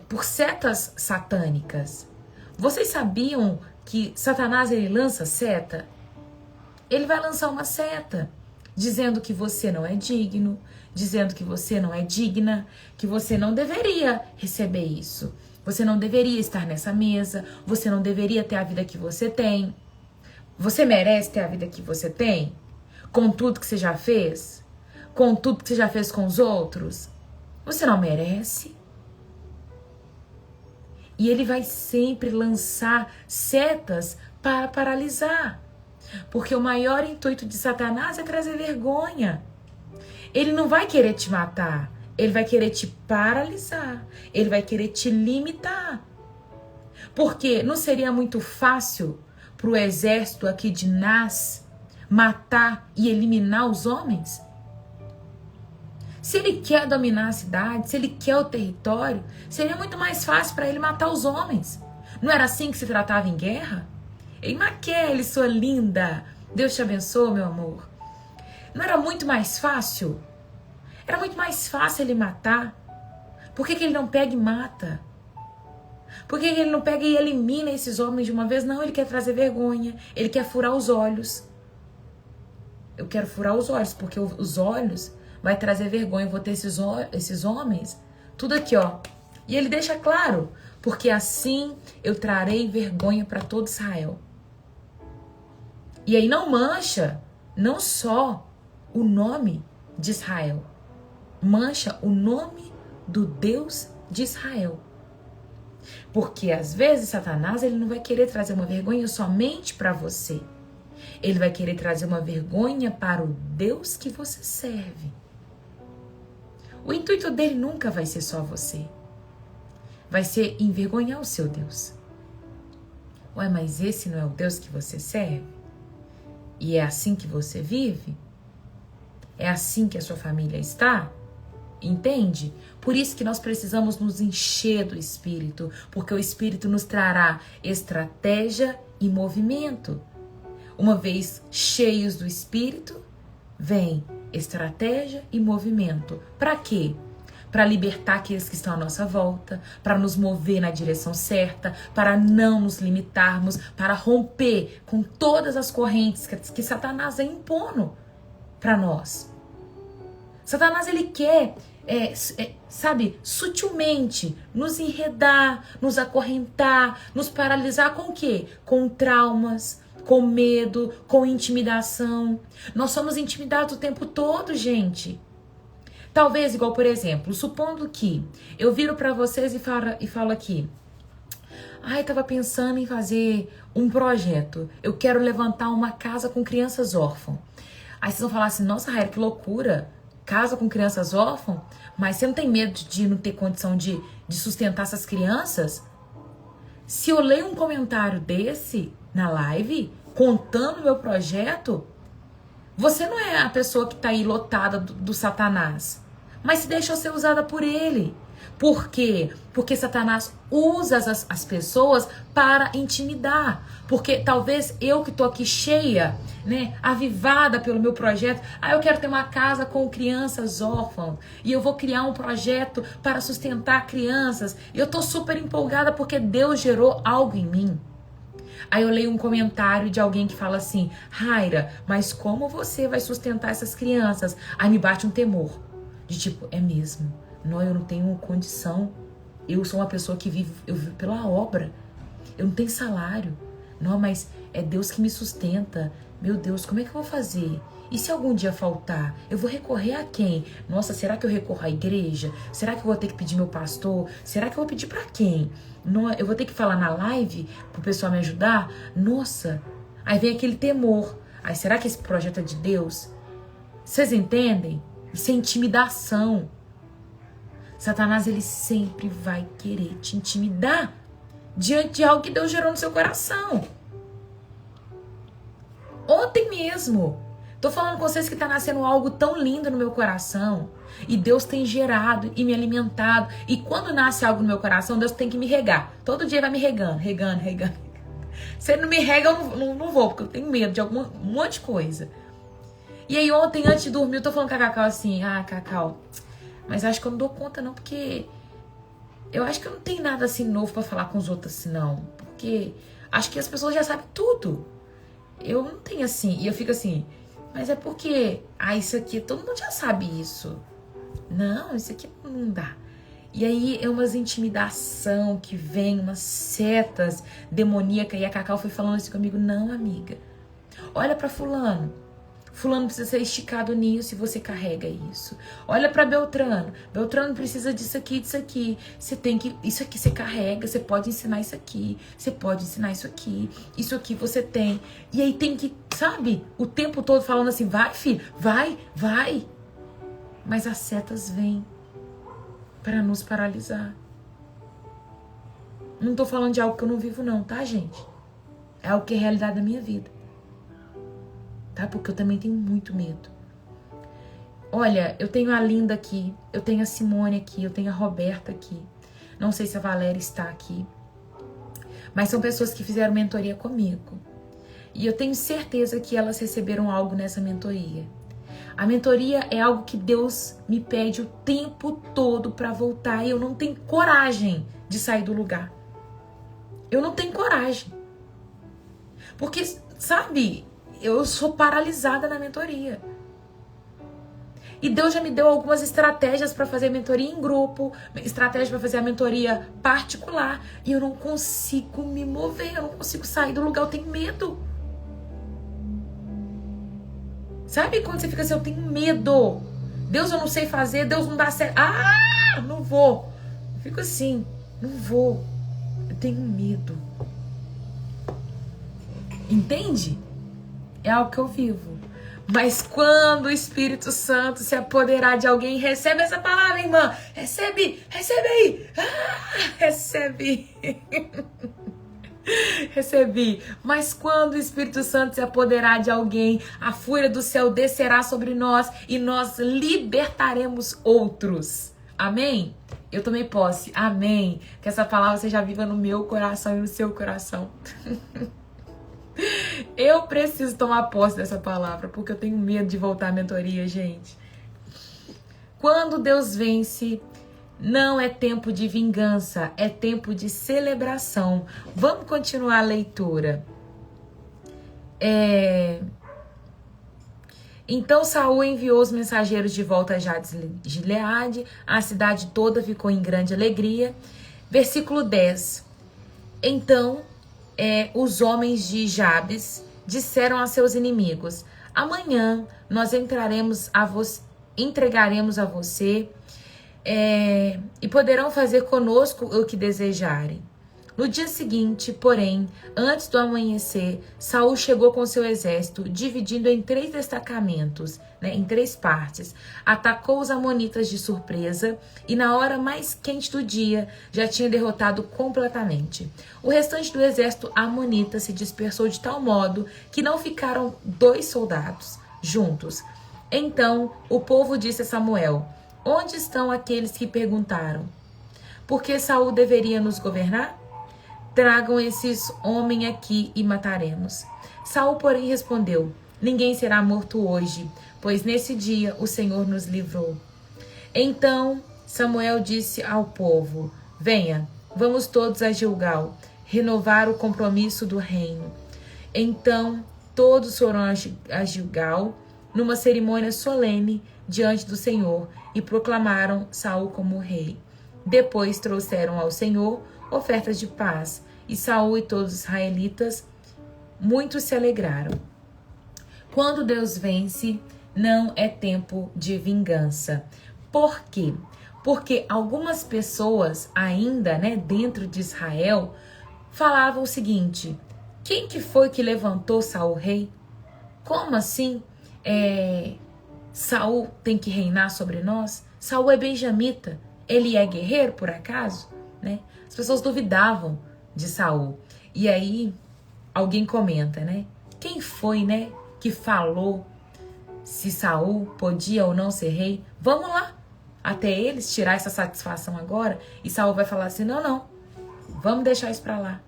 por setas satânicas. Vocês sabiam que Satanás, ele lança seta? Ele vai lançar uma seta, dizendo que você não é digno, dizendo que você não é digna, que você não deveria receber isso. Você não deveria estar nessa mesa, você não deveria ter a vida que você tem. Você merece ter a vida que você tem? Com tudo que você já fez? Com tudo que você já fez com os outros? Você não merece? E ele vai sempre lançar setas para paralisar. Porque o maior intuito de Satanás é trazer vergonha. Ele não vai querer te matar. Ele vai querer te paralisar. Ele vai querer te limitar. Porque não seria muito fácil para o exército aqui de Nas matar e eliminar os homens? Se ele quer dominar a cidade, se ele quer o território, seria muito mais fácil para ele matar os homens. Não era assim que se tratava em guerra? Ei, Maquele, sua linda, Deus te abençoe, meu amor. Não era muito mais fácil? Era muito mais fácil ele matar. Por que ele não pega e mata? Por que ele não pega e elimina esses homens de uma vez? Não, ele quer trazer vergonha, ele quer furar os olhos. Eu quero furar os olhos, porque os olhos vai trazer vergonha. Eu vou ter esses homens, tudo aqui, ó. E ele deixa claro, porque assim eu trarei vergonha para todo Israel. E aí não mancha, não só o nome de Israel, mancha o nome do Deus de Israel. Porque às vezes Satanás, ele não vai querer trazer uma vergonha somente para você. Ele vai querer trazer uma vergonha para o Deus que você serve. O intuito dele nunca vai ser só você. Vai ser envergonhar o seu Deus. Ué, mas esse não é o Deus que você serve? E é assim que você vive? É assim que a sua família está? Entende? Por isso que nós precisamos nos encher do Espírito, porque o Espírito nos trará estratégia e movimento. Uma vez cheios do Espírito, vem estratégia e movimento. Para quê? Para libertar aqueles que estão à nossa volta, para nos mover na direção certa, para não nos limitarmos, para romper com todas as correntes que Satanás é impondo para nós. Satanás, ele quer, sabe, sutilmente nos enredar, nos acorrentar, nos paralisar com o quê? Com traumas, com medo, com intimidação. Nós somos intimidados o tempo todo, gente. Talvez, igual, por exemplo, supondo que eu viro para vocês e falo aqui, tava pensando em fazer um projeto. Eu quero levantar uma casa com crianças órfãs. Aí vocês vão falar assim, nossa, Raíra, que loucura. Casa com crianças órfãs? Mas você não tem medo de não ter condição de sustentar essas crianças? Se eu leio um comentário desse na live, contando meu projeto, você não é a pessoa que tá aí lotada do Satanás, mas se deixou ser usada por ele. Por quê? Porque Satanás usa as pessoas para intimidar. Porque talvez eu que tô aqui cheia, né, avivada pelo meu projeto, eu quero ter uma casa com crianças órfãs e eu vou criar um projeto para sustentar crianças. E eu tô super empolgada porque Deus gerou algo em mim. Aí eu leio um comentário de alguém que fala assim, Raíra, mas como você vai sustentar essas crianças? Aí me bate um temor, de tipo, é mesmo, não, eu não tenho condição, eu sou uma pessoa que eu vivo pela obra, eu não tenho salário, não, mas é Deus que me sustenta, meu Deus, como é que eu vou fazer? E se algum dia faltar, eu vou recorrer a quem? Nossa, será que eu recorro à igreja? Será que eu vou ter que pedir meu pastor? Será que eu vou pedir pra quem? Eu vou ter que falar na live pro pessoal me ajudar? Nossa, aí vem aquele temor. Ai, será que esse projeto é de Deus? Vocês entendem? Isso é intimidação. Satanás, ele sempre vai querer te intimidar diante de algo que Deus gerou no seu coração. Ontem mesmo, tô falando com vocês que tá nascendo algo tão lindo no meu coração. E Deus tem gerado e me alimentado. E quando nasce algo no meu coração, Deus tem que me regar. Todo dia vai me regando. Se ele não me rega, eu não vou, porque eu tenho medo de um monte de coisa. E aí ontem, antes de dormir, eu tô falando com a Cacau assim, Cacau, mas acho que eu não dou conta não, porque eu acho que eu não tenho nada assim novo pra falar com os outros assim, não. Porque acho que as pessoas já sabem tudo. Eu não tenho assim, e eu fico assim, mas é porque, isso aqui, todo mundo já sabe isso. Não, isso aqui não dá. E aí é umas intimidação que vem, umas setas demoníacas. E a Cacau foi falando assim comigo, não, amiga, olha pra fulano. Fulano precisa ser esticado nisso e você carrega isso. Olha pra Beltrano. Beltrano precisa disso aqui, disso aqui. Você tem que... Isso aqui você carrega. Você pode ensinar isso aqui. Você pode ensinar isso aqui. Isso aqui você tem. E aí tem que, sabe? O tempo todo falando assim, vai, filho. Vai, vai. Mas as setas vêm para nos paralisar. Não tô falando de algo que eu não vivo não, tá, gente? É algo que é realidade da minha vida. Tá? Porque eu também tenho muito medo. Olha, eu tenho a Linda aqui, eu tenho a Simone aqui, eu tenho a Roberta aqui. Não sei se a Valéria está aqui. Mas são pessoas que fizeram mentoria comigo. E eu tenho certeza que elas receberam algo nessa mentoria. A mentoria é algo que Deus me pede o tempo todo para voltar e eu não tenho coragem de sair do lugar. Eu não tenho coragem. Porque, sabe, eu sou paralisada na mentoria. E Deus já me deu algumas estratégias para fazer mentoria em grupo, estratégias para fazer a mentoria particular, e eu não consigo me mover, eu não consigo sair do lugar, eu tenho medo. Sabe quando você fica assim, eu tenho medo. Deus, eu não sei fazer, Deus não dá certo. Não vou. Eu fico assim, não vou. Eu tenho medo. Entende? É algo que eu vivo. Mas quando o Espírito Santo se apoderar de alguém, recebe essa palavra, irmã. Recebe aí. Recebe. Recebi. Mas quando o Espírito Santo se apoderar de alguém, a fúria do céu descerá sobre nós e nós libertaremos outros. Amém? Eu tomei posse. Amém. Que essa palavra seja viva no meu coração e no seu coração. Eu preciso tomar posse dessa palavra, porque eu tenho medo de voltar à mentoria, gente. Quando Deus vence, não é tempo de vingança, é tempo de celebração. Vamos continuar a leitura. Então Saul enviou os mensageiros de volta a Jades-Gileade, a cidade toda ficou em grande alegria. Versículo 10. Então os homens de Jabes disseram a seus inimigos: amanhã nós entregaremos a você e poderão fazer conosco o que desejarem. No dia seguinte, porém, antes do amanhecer, Saul chegou com seu exército, dividindo em 3 destacamentos, em 3 partes. Atacou os amonitas de surpresa e, na hora mais quente do dia, já tinha derrotado completamente. O restante do exército amonita se dispersou de tal modo que não ficaram 2 soldados juntos. Então, o povo disse a Samuel: onde estão aqueles que perguntaram: por que Saul deveria nos governar? Tragam esses homens aqui e mataremos. Saul, porém, respondeu: ninguém será morto hoje, pois nesse dia o Senhor nos livrou. Então Samuel disse ao povo: venha, vamos todos a Gilgal, renovar o compromisso do reino. Então todos foram a Gilgal, numa cerimônia solene diante do Senhor, e proclamaram Saul como rei. Depois trouxeram ao Senhor ofertas de paz, e Saul e todos os israelitas muitos se alegraram. Quando Deus vence, não é tempo de vingança. Por quê? Porque algumas pessoas ainda, dentro de Israel, falavam o seguinte: quem que foi que levantou Saul rei? Como assim Saul tem que reinar sobre nós? Saul é benjamita, ele é guerreiro por acaso? Né? As pessoas duvidavam de Saul. E aí alguém comenta, né? Quem foi, né, que falou se Saul podia ou não ser rei? Vamos lá até eles tirar essa satisfação agora. E Saul vai falar assim, não, vamos deixar isso para lá.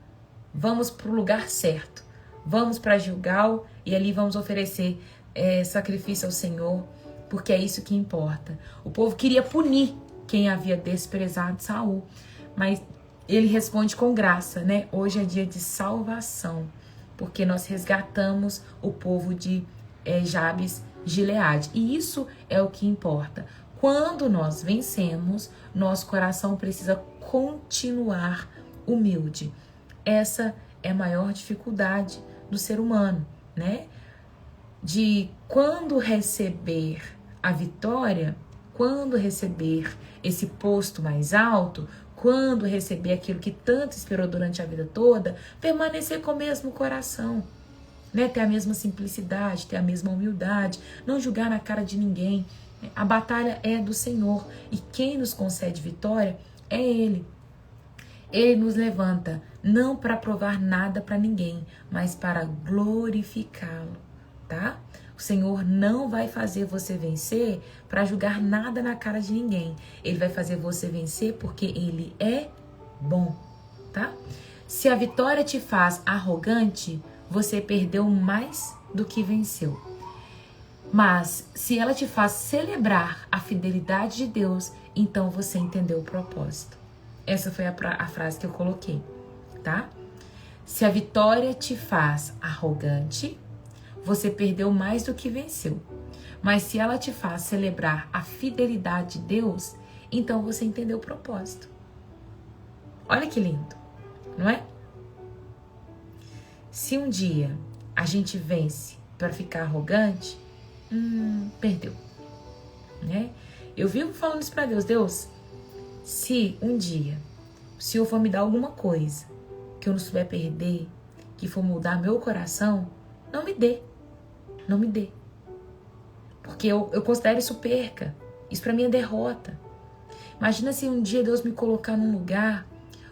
Vamos para o lugar certo. Vamos para Gilgal e ali vamos oferecer sacrifício ao Senhor, porque é isso que importa. O povo queria punir quem havia desprezado Saul, mas ele responde com graça, né? Hoje é dia de salvação, porque nós resgatamos o povo de Jabes Gileade. E isso é o que importa. Quando nós vencemos, nosso coração precisa continuar humilde. Essa é a maior dificuldade do ser humano, né? De quando receber a vitória, quando receber esse posto mais alto, quando receber aquilo que tanto esperou durante a vida toda, permanecer com o mesmo coração, né? Ter a mesma simplicidade, ter a mesma humildade, não julgar na cara de ninguém. A batalha é do Senhor e quem nos concede vitória é Ele. Ele nos levanta não para provar nada para ninguém, mas para glorificá-lo, tá? O Senhor não vai fazer você vencer para julgar nada na cara de ninguém. Ele vai fazer você vencer porque Ele é bom, tá? Se a vitória te faz arrogante, você perdeu mais do que venceu. Mas se ela te faz celebrar a fidelidade de Deus, então você entendeu o propósito. Essa foi a frase que eu coloquei, tá? Se a vitória te faz arrogante, você perdeu mais do que venceu. Mas se ela te faz celebrar a fidelidade de Deus, então você entendeu o propósito. Olha que lindo, não é? Se um dia a gente vence para ficar arrogante, perdeu, né? Eu vivo falando isso para Deus. Deus, se um dia o Senhor for me dar alguma coisa que eu não souber perder, que for mudar meu coração, não me dê. Não me dê. Porque eu considero isso perca. Isso para mim é derrota. Imagina se um dia Deus me colocar num lugar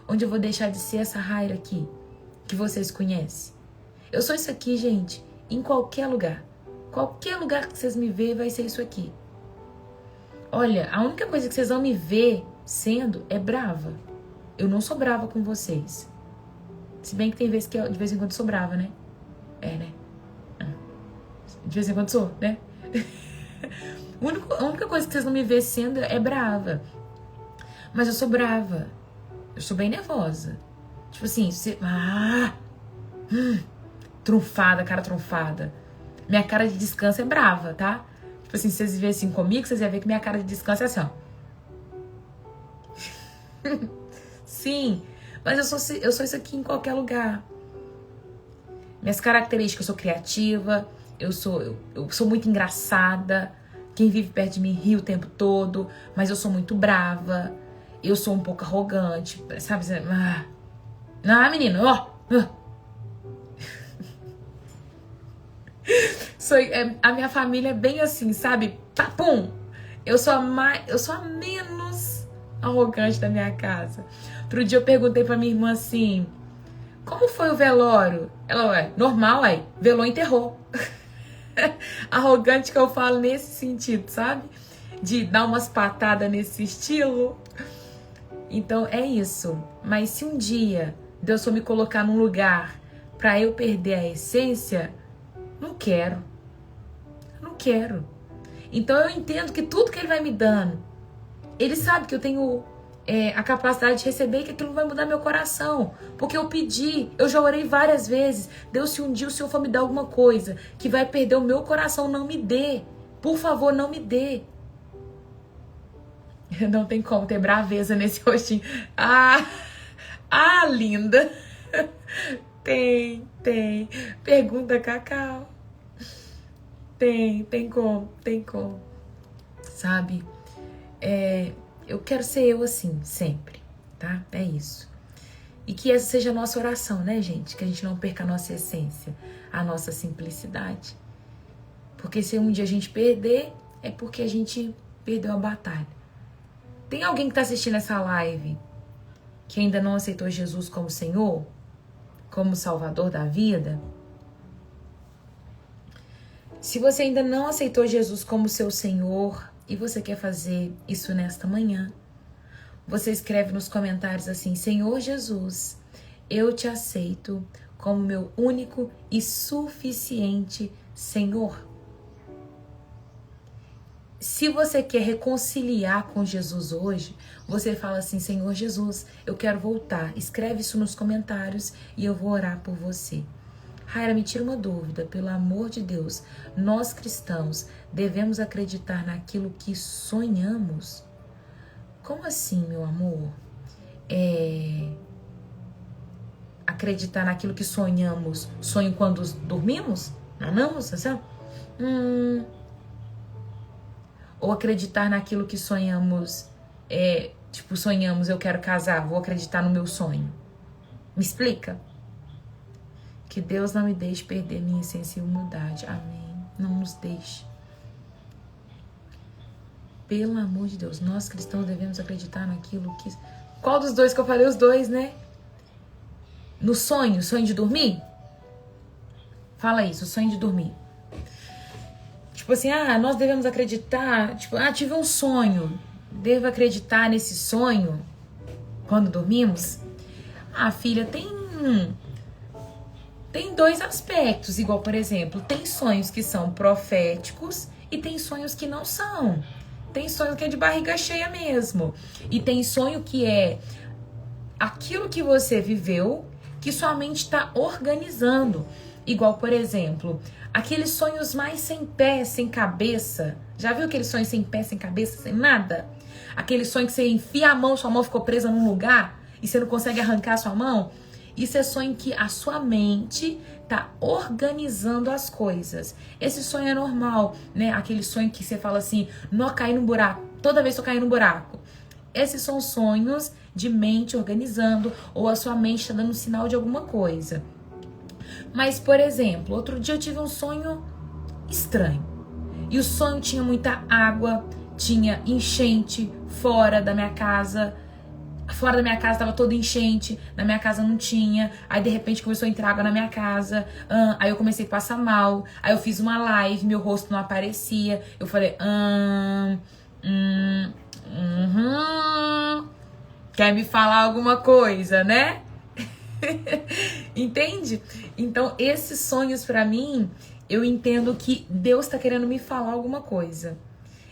onde eu vou deixar de ser essa Raira aqui, que vocês conhecem. Eu sou isso aqui, gente, em qualquer lugar. Qualquer lugar que vocês me verem vai ser isso aqui. Olha, a única coisa que vocês vão me ver sendo é brava. Eu não sou brava com vocês. Se bem que tem vezes que eu, de vez em quando, sou brava, né? Né? De vez em quando sou, né? A única coisa que vocês não me vê sendo é brava. Mas eu sou brava. Eu sou bem nervosa. Tipo assim, trunfada, cara trunfada. Minha cara de descanso é brava, tá? Tipo assim, se vocês vivessem comigo, vocês iam ver que minha cara de descanso é assim, ó. Sim, mas eu sou isso aqui em qualquer lugar. Minhas características, eu sou criativa, eu sou muito engraçada. Quem vive perto de mim ri o tempo todo, mas eu sou muito brava. Eu sou um pouco arrogante, sabe? Menino, ó. A minha família é bem assim, sabe? Papum! Eu sou a menos arrogante da minha casa. Outro dia eu perguntei pra minha irmã assim: como foi o velório? Ela, normal, velou e enterrou. Arrogante que eu falo nesse sentido, sabe? De dar umas patadas nesse estilo. Então é isso. Mas se um dia Deus for me colocar num lugar pra eu perder a essência, não quero. Não quero. Então eu entendo que tudo que Ele vai me dando, Ele sabe que eu tenho a capacidade de receber e que aquilo vai mudar meu coração. Porque eu pedi, eu já orei várias vezes. Deus, se um dia o Senhor for me dar alguma coisa que vai perder o meu coração, não me dê. Por favor, não me dê. Não tem como ter braveza nesse rostinho. Linda. Tem. Pergunta, Cacau. Tem como. Sabe? Eu quero ser eu assim, sempre, tá? É isso. E que essa seja a nossa oração, né, gente? Que a gente não perca a nossa essência, a nossa simplicidade. Porque se um dia a gente perder, é porque a gente perdeu a batalha. Tem alguém que está assistindo essa live que ainda não aceitou Jesus como Senhor? Como Salvador da vida? Se você ainda não aceitou Jesus como seu Senhor e você quer fazer isso nesta manhã, você escreve nos comentários assim: Senhor Jesus, eu te aceito como meu único e suficiente Senhor. Se você quer reconciliar com Jesus hoje, você fala assim: Senhor Jesus, eu quero voltar. Escreve isso nos comentários e eu vou orar por você. Raira, me tira uma dúvida, pelo amor de Deus. Nós cristãos devemos acreditar naquilo que sonhamos? Como assim, meu amor? Acreditar naquilo que sonhamos? Sonho quando dormimos? Não, assim? Ou acreditar naquilo que sonhamos, sonhamos, eu quero casar, vou acreditar no meu sonho. Me explica? Que Deus não me deixe perder minha essência e humildade. Amém. Não nos deixe. Pelo amor de Deus, nós cristãos devemos acreditar naquilo que... Qual dos dois que eu falei? Os dois, né? No sonho de dormir? Fala isso, o sonho de dormir. Tipo assim, nós devemos acreditar, tive um sonho, devo acreditar nesse sonho quando dormimos? Filha, tem dois aspectos, igual, por exemplo, tem sonhos que são proféticos e tem sonhos que não são. Tem sonho que é de barriga cheia mesmo. E tem sonho que é aquilo que você viveu, que sua mente está organizando. Igual, por exemplo, aqueles sonhos mais sem pé, sem cabeça. Já viu aqueles sonhos sem pé, sem cabeça, sem nada? Aquele sonho que você enfia a mão, sua mão ficou presa num lugar e você não consegue arrancar a sua mão? Isso é sonho que a sua mente tá organizando as coisas. Esse sonho é normal, né? Aquele sonho que você fala assim, não cair no buraco, toda vez que eu cair no buraco. Esses são sonhos de mente organizando, ou a sua mente está dando sinal de alguma coisa. Mas, por exemplo, outro dia eu tive um sonho estranho. E o sonho tinha muita água, tinha enchente fora da minha casa. Fora da minha casa tava toda enchente, na minha casa não tinha. Aí de repente começou a entrar água na minha casa. Aí eu comecei a passar mal. Aí eu fiz uma live, meu rosto não aparecia. Eu falei, quer me falar alguma coisa, né? Entende? Então esses sonhos pra mim, eu entendo que Deus tá querendo me falar alguma coisa.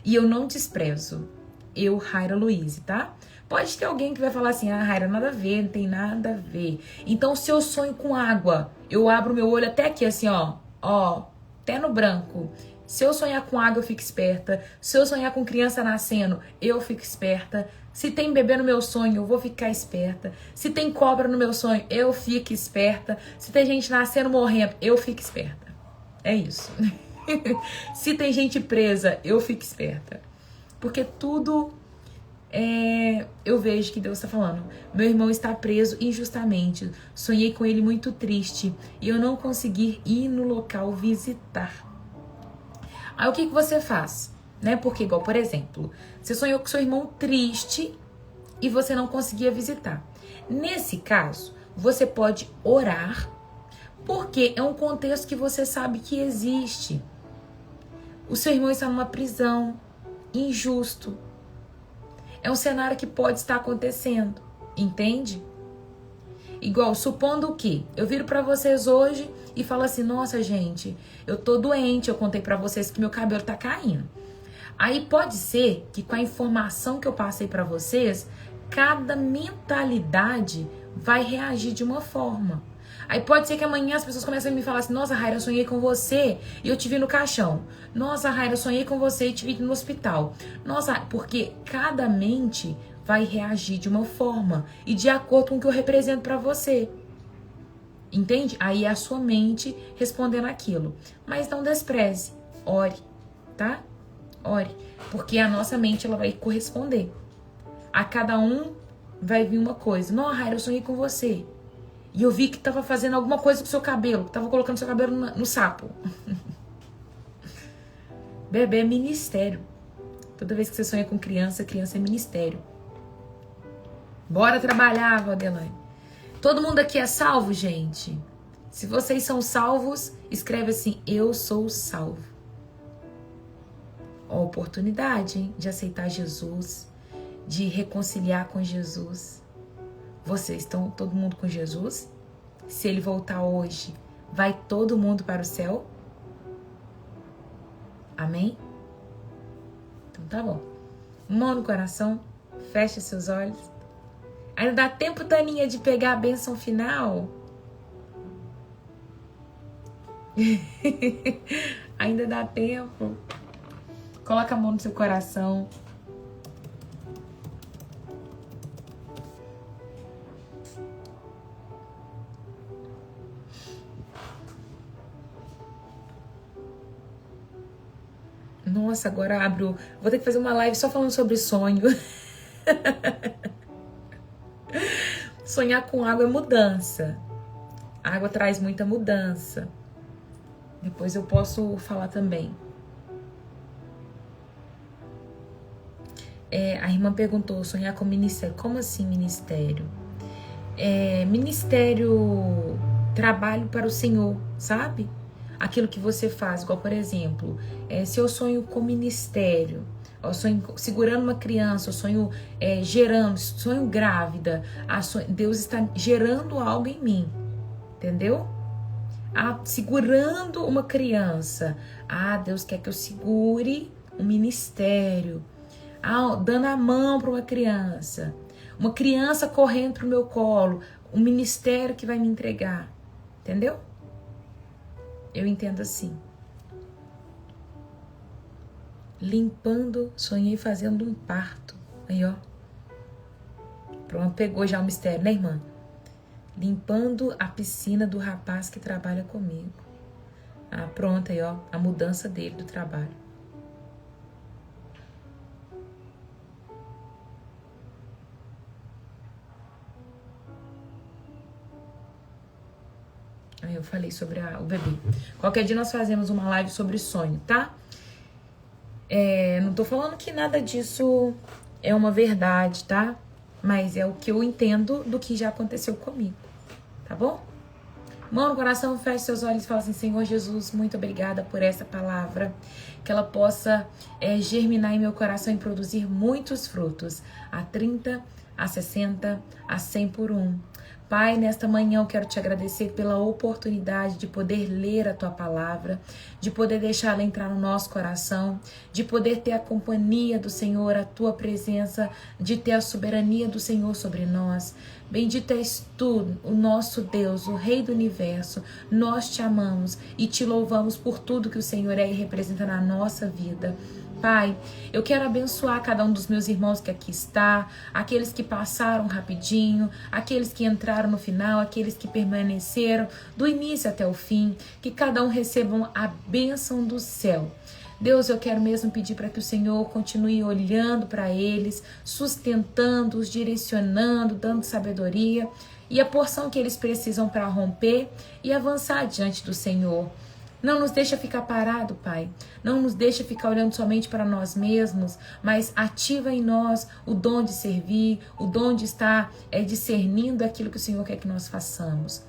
E eu não desprezo. Eu, Raira Luiz, tá? Pode ter alguém que vai falar assim, Raira, nada a ver, não tem nada a ver. Então, se eu sonho com água, eu abro meu olho até aqui, assim, ó, até no branco. Se eu sonhar com água, eu fico esperta. Se eu sonhar com criança nascendo, eu fico esperta. Se tem bebê no meu sonho, eu vou ficar esperta. Se tem cobra no meu sonho, eu fico esperta. Se tem gente nascendo, morrendo, eu fico esperta. É isso. Se tem gente presa, eu fico esperta. Porque tudo... eu vejo que Deus está falando. Meu irmão está preso injustamente. Sonhei com ele muito triste e eu não consegui ir no local visitar. Aí o que você faz? Né? Porque, igual, por exemplo, você sonhou com seu irmão triste e você não conseguia visitar. Nesse caso, você pode orar, porque é um contexto que você sabe que existe. O seu irmão está numa prisão, injusto. É um cenário que pode estar acontecendo, entende? Igual, supondo que eu viro pra vocês hoje e falo assim, nossa, gente, eu tô doente, eu contei pra vocês que meu cabelo tá caindo. Aí pode ser que com a informação que eu passei pra vocês, cada mentalidade vai reagir de uma forma. Aí pode ser que amanhã as pessoas comecem a me falar assim, nossa, Raira, eu sonhei com você e eu te vi no caixão. Nossa, Raira, eu sonhei com você e te vi no hospital. Nossa, porque cada mente vai reagir de uma forma e de acordo com o que eu represento pra você. Entende? Aí é a sua mente respondendo aquilo. Mas não despreze. Ore, tá? Ore. Porque a nossa mente, ela vai corresponder. A cada um vai vir uma coisa. Não, Raira, eu sonhei com você. E eu vi que tava fazendo alguma coisa com o seu cabelo. Que tava colocando seu cabelo no sapo. Bebê é ministério. Toda vez que você sonha com criança, criança é ministério. Bora trabalhar, Valdelane. Todo mundo aqui é salvo, gente? Se vocês são salvos, escreve assim: eu sou salvo. Ó, oportunidade, hein, de aceitar Jesus, de reconciliar com Jesus. Vocês estão todo mundo com Jesus? Se ele voltar hoje, vai todo mundo para o céu? Amém? Então tá bom. Mão no coração, feche seus olhos. Ainda dá tempo, Taninha, de pegar a bênção final? Ainda dá tempo. Coloca a mão no seu coração. Nossa, agora abro. Vou ter que fazer uma live só falando sobre sonho. Sonhar com água é mudança. A água traz muita mudança. Depois eu posso falar também. A irmã perguntou, sonhar com ministério. Como assim ministério? Ministério, trabalho para o Senhor, sabe? Aquilo que você faz, igual por exemplo, se eu sonho com ministério, eu sonho segurando uma criança, eu sonho gerando, sonho grávida, Deus está gerando algo em mim, entendeu? Segurando uma criança, Deus quer que eu segure um ministério, dando a mão para uma criança correndo pro meu colo, um ministério que vai me entregar, entendeu? Eu entendo assim. Limpando, sonhei fazendo um parto. Aí, ó. Pronto, pegou já o mistério, né, irmã? Limpando a piscina do rapaz que trabalha comigo. Pronto, aí, ó. A mudança dele do trabalho. Aí eu falei sobre o bebê. Qualquer dia nós fazemos uma live sobre sonho, tá? Não tô falando que nada disso é uma verdade, tá? Mas é o que eu entendo do que já aconteceu comigo, tá bom? Mão no coração, feche seus olhos e fala assim: Senhor Jesus, muito obrigada por essa palavra, que ela possa germinar em meu coração e produzir muitos frutos, a 30, a 60, a 100 por um. Pai, nesta manhã eu quero te agradecer pela oportunidade de poder ler a tua palavra, de poder deixar ela entrar no nosso coração, de poder ter a companhia do Senhor, a tua presença, de ter a soberania do Senhor sobre nós. Bendito és tu, o nosso Deus, o Rei do Universo. Nós te amamos e te louvamos por tudo que o Senhor é e representa na nossa vida. Pai, eu quero abençoar cada um dos meus irmãos que aqui está, aqueles que passaram rapidinho, aqueles que entraram no final, aqueles que permaneceram do início até o fim, que cada um recebam a bênção do céu. Deus, eu quero mesmo pedir para que o Senhor continue olhando para eles, sustentando-os, direcionando, dando sabedoria e a porção que eles precisam para romper e avançar diante do Senhor. Não nos deixa ficar parado, Pai. Não nos deixa ficar olhando somente para nós mesmos, mas ativa em nós o dom de servir, o dom de estar discernindo aquilo que o Senhor quer que nós façamos.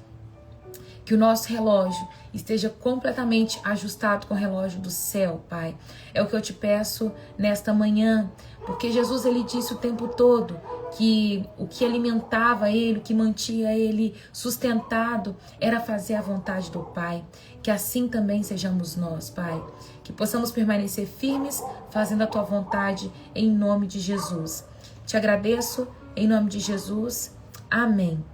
Que o nosso relógio esteja completamente ajustado com o relógio do céu, Pai. É o que eu te peço nesta manhã, porque Jesus, ele disse o tempo todo que o que alimentava ele, o que mantinha ele sustentado, era fazer a vontade do Pai. Que assim também sejamos nós, Pai. Que possamos permanecer firmes, fazendo a tua vontade, em nome de Jesus. Te agradeço, em nome de Jesus. Amém.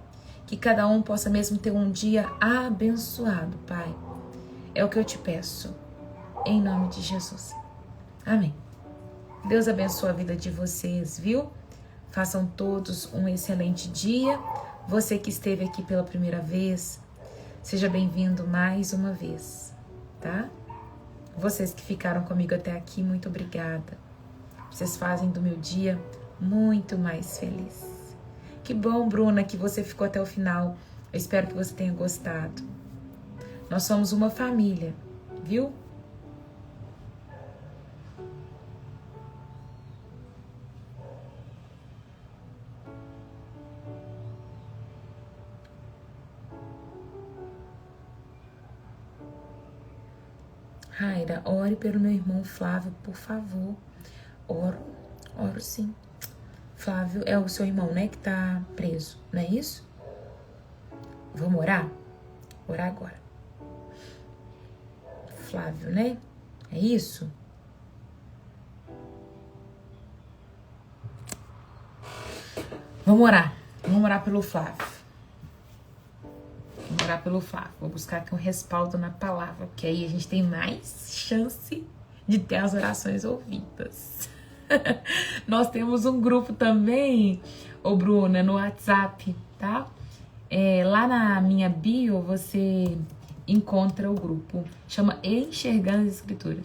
Que cada um possa mesmo ter um dia abençoado, Pai. É o que eu te peço, em nome de Jesus. Amém. Deus abençoe a vida de vocês, viu? Façam todos um excelente dia. Você que esteve aqui pela primeira vez, seja bem-vindo mais uma vez, tá? Vocês que ficaram comigo até aqui, muito obrigada. Vocês fazem do meu dia muito mais feliz. Que bom, Bruna, que você ficou até o final. Eu espero que você tenha gostado. Nós somos uma família, viu? Raira, ore pelo meu irmão Flávio, por favor. Oro sim. Flávio é o seu irmão, né, que tá preso, não é isso? Vamos orar? Orar agora. Flávio, né? É isso? Vamos orar pelo Flávio. Vamos orar pelo Flávio. Vou buscar aqui um respaldo na palavra, porque aí a gente tem mais chance de ter as orações ouvidas. Nós temos um grupo também, ô Bruna, no WhatsApp, tá? Lá na minha bio você encontra o grupo. Chama Enxergando as Escrituras.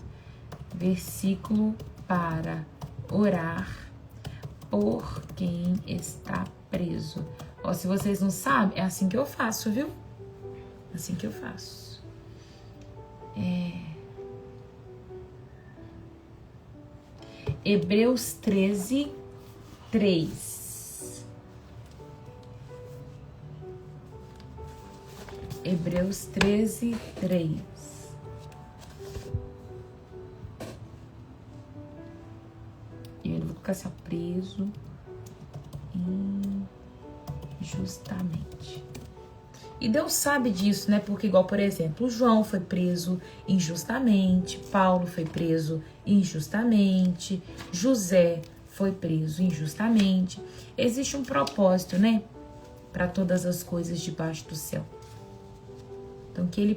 Versículo para orar por quem está preso. Ó, se vocês não sabem, é assim que eu faço, viu? Assim que eu faço. Hebreus 13, 3. Hebreus 13, 3. Ele vai ficar assim, preso injustamente. E Deus sabe disso, né? Porque igual, por exemplo, o João foi preso injustamente, Paulo foi preso injustamente, José foi preso injustamente. Existe um propósito, né? Para todas as coisas debaixo do céu. Então que ele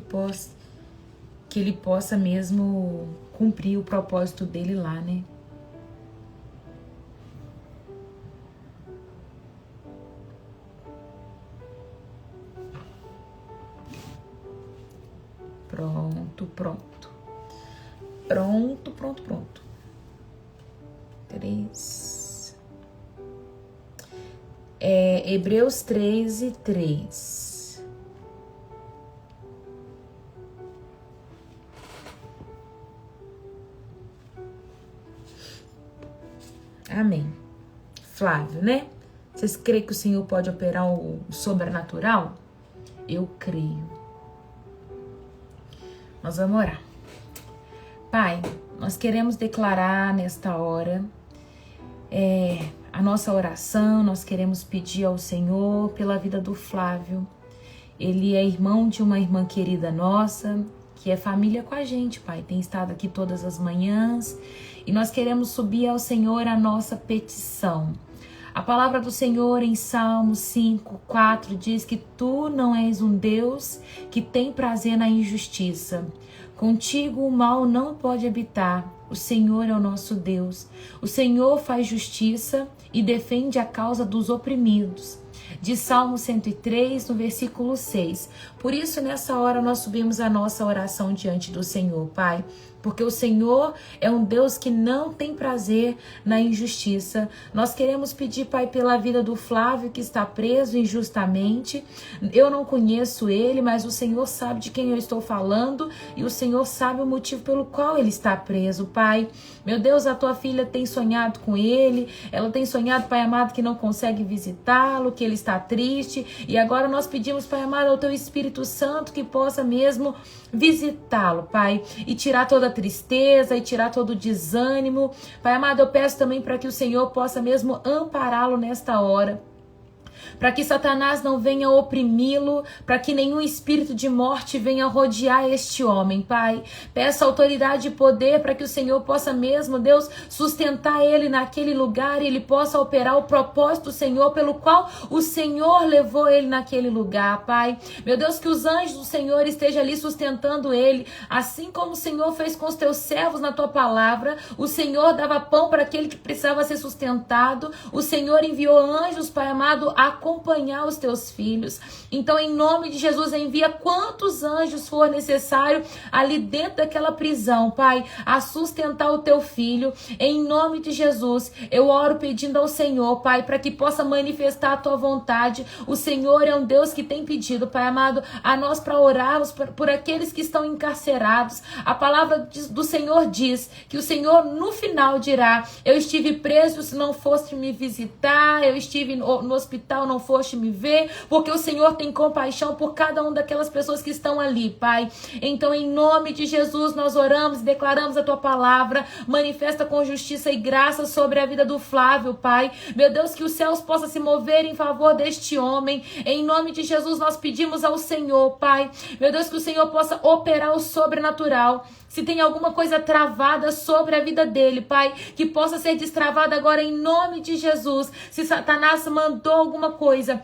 possa mesmo cumprir o propósito dele lá, né? Pronto. 3. Hebreus 13, 3. Amém. Flávio, né? Vocês creem que o Senhor pode operar o sobrenatural? Eu creio. Nós vamos orar. Pai, nós queremos declarar nesta hora a nossa oração, nós queremos pedir ao Senhor pela vida do Flávio. Ele é irmão de uma irmã querida nossa, que é família com a gente, Pai. Tem estado aqui todas as manhãs e nós queremos subir ao Senhor a nossa petição. A palavra do Senhor em Salmos 5, 4 diz que Tu não és um Deus que tem prazer na injustiça. Contigo o mal não pode habitar. O Senhor é o nosso Deus. O Senhor faz justiça e defende a causa dos oprimidos. De Salmo 103, no versículo 6. Por isso, nessa hora, nós subimos a nossa oração diante do Senhor, Pai. Porque o Senhor é um Deus que não tem prazer na injustiça. Nós queremos pedir, Pai, pela vida do Flávio, que está preso injustamente. Eu não conheço ele, mas o Senhor sabe de quem eu estou falando e o Senhor sabe o motivo pelo qual ele está preso, Pai. Meu Deus, a tua filha tem sonhado com ele, ela tem sonhado, Pai amado, que não consegue visitá-lo, que ele está triste. E agora nós pedimos, Pai amado, ao teu Espírito Santo que possa mesmo visitá-lo, Pai, e tirar toda a tristeza e tirar todo o desânimo. Pai amado, eu peço também para que o Senhor possa mesmo ampará-lo nesta hora, para que Satanás não venha oprimi-lo, para que nenhum espírito de morte venha rodear este homem, Pai. Peço autoridade e poder para que o Senhor possa mesmo, Deus, sustentar ele naquele lugar e ele possa operar o propósito do Senhor pelo qual o Senhor levou ele naquele lugar, Pai. Meu Deus, que os anjos do Senhor estejam ali sustentando ele, assim como o Senhor fez com os teus servos na tua palavra. O Senhor dava pão para aquele que precisava ser sustentado. O Senhor enviou anjos, Pai amado, acompanhar os teus filhos. Então, em nome de Jesus, envia quantos anjos for necessário ali dentro daquela prisão, Pai, a sustentar o teu filho. Em nome de Jesus, eu oro pedindo ao Senhor, Pai, para que possa manifestar a tua vontade. O Senhor é um Deus que tem pedido, Pai amado, a nós para orarmos por aqueles que estão encarcerados. A palavra do Senhor diz que o Senhor no final dirá: eu estive preso se não fosse me visitar, eu estive no hospital, não foste me ver, porque o Senhor tem compaixão por cada uma daquelas pessoas que estão ali, Pai. Então, em nome de Jesus, nós oramos e declaramos a tua palavra, manifesta com justiça e graça sobre a vida do Flávio, Pai. Meu Deus, que os céus possam se mover em favor deste homem. Em nome de Jesus, nós pedimos ao Senhor, Pai. Meu Deus, que o Senhor possa operar o sobrenatural. Se tem alguma coisa travada sobre a vida dele, Pai, que possa ser destravada agora em nome de Jesus. Se Satanás mandou alguma coisa,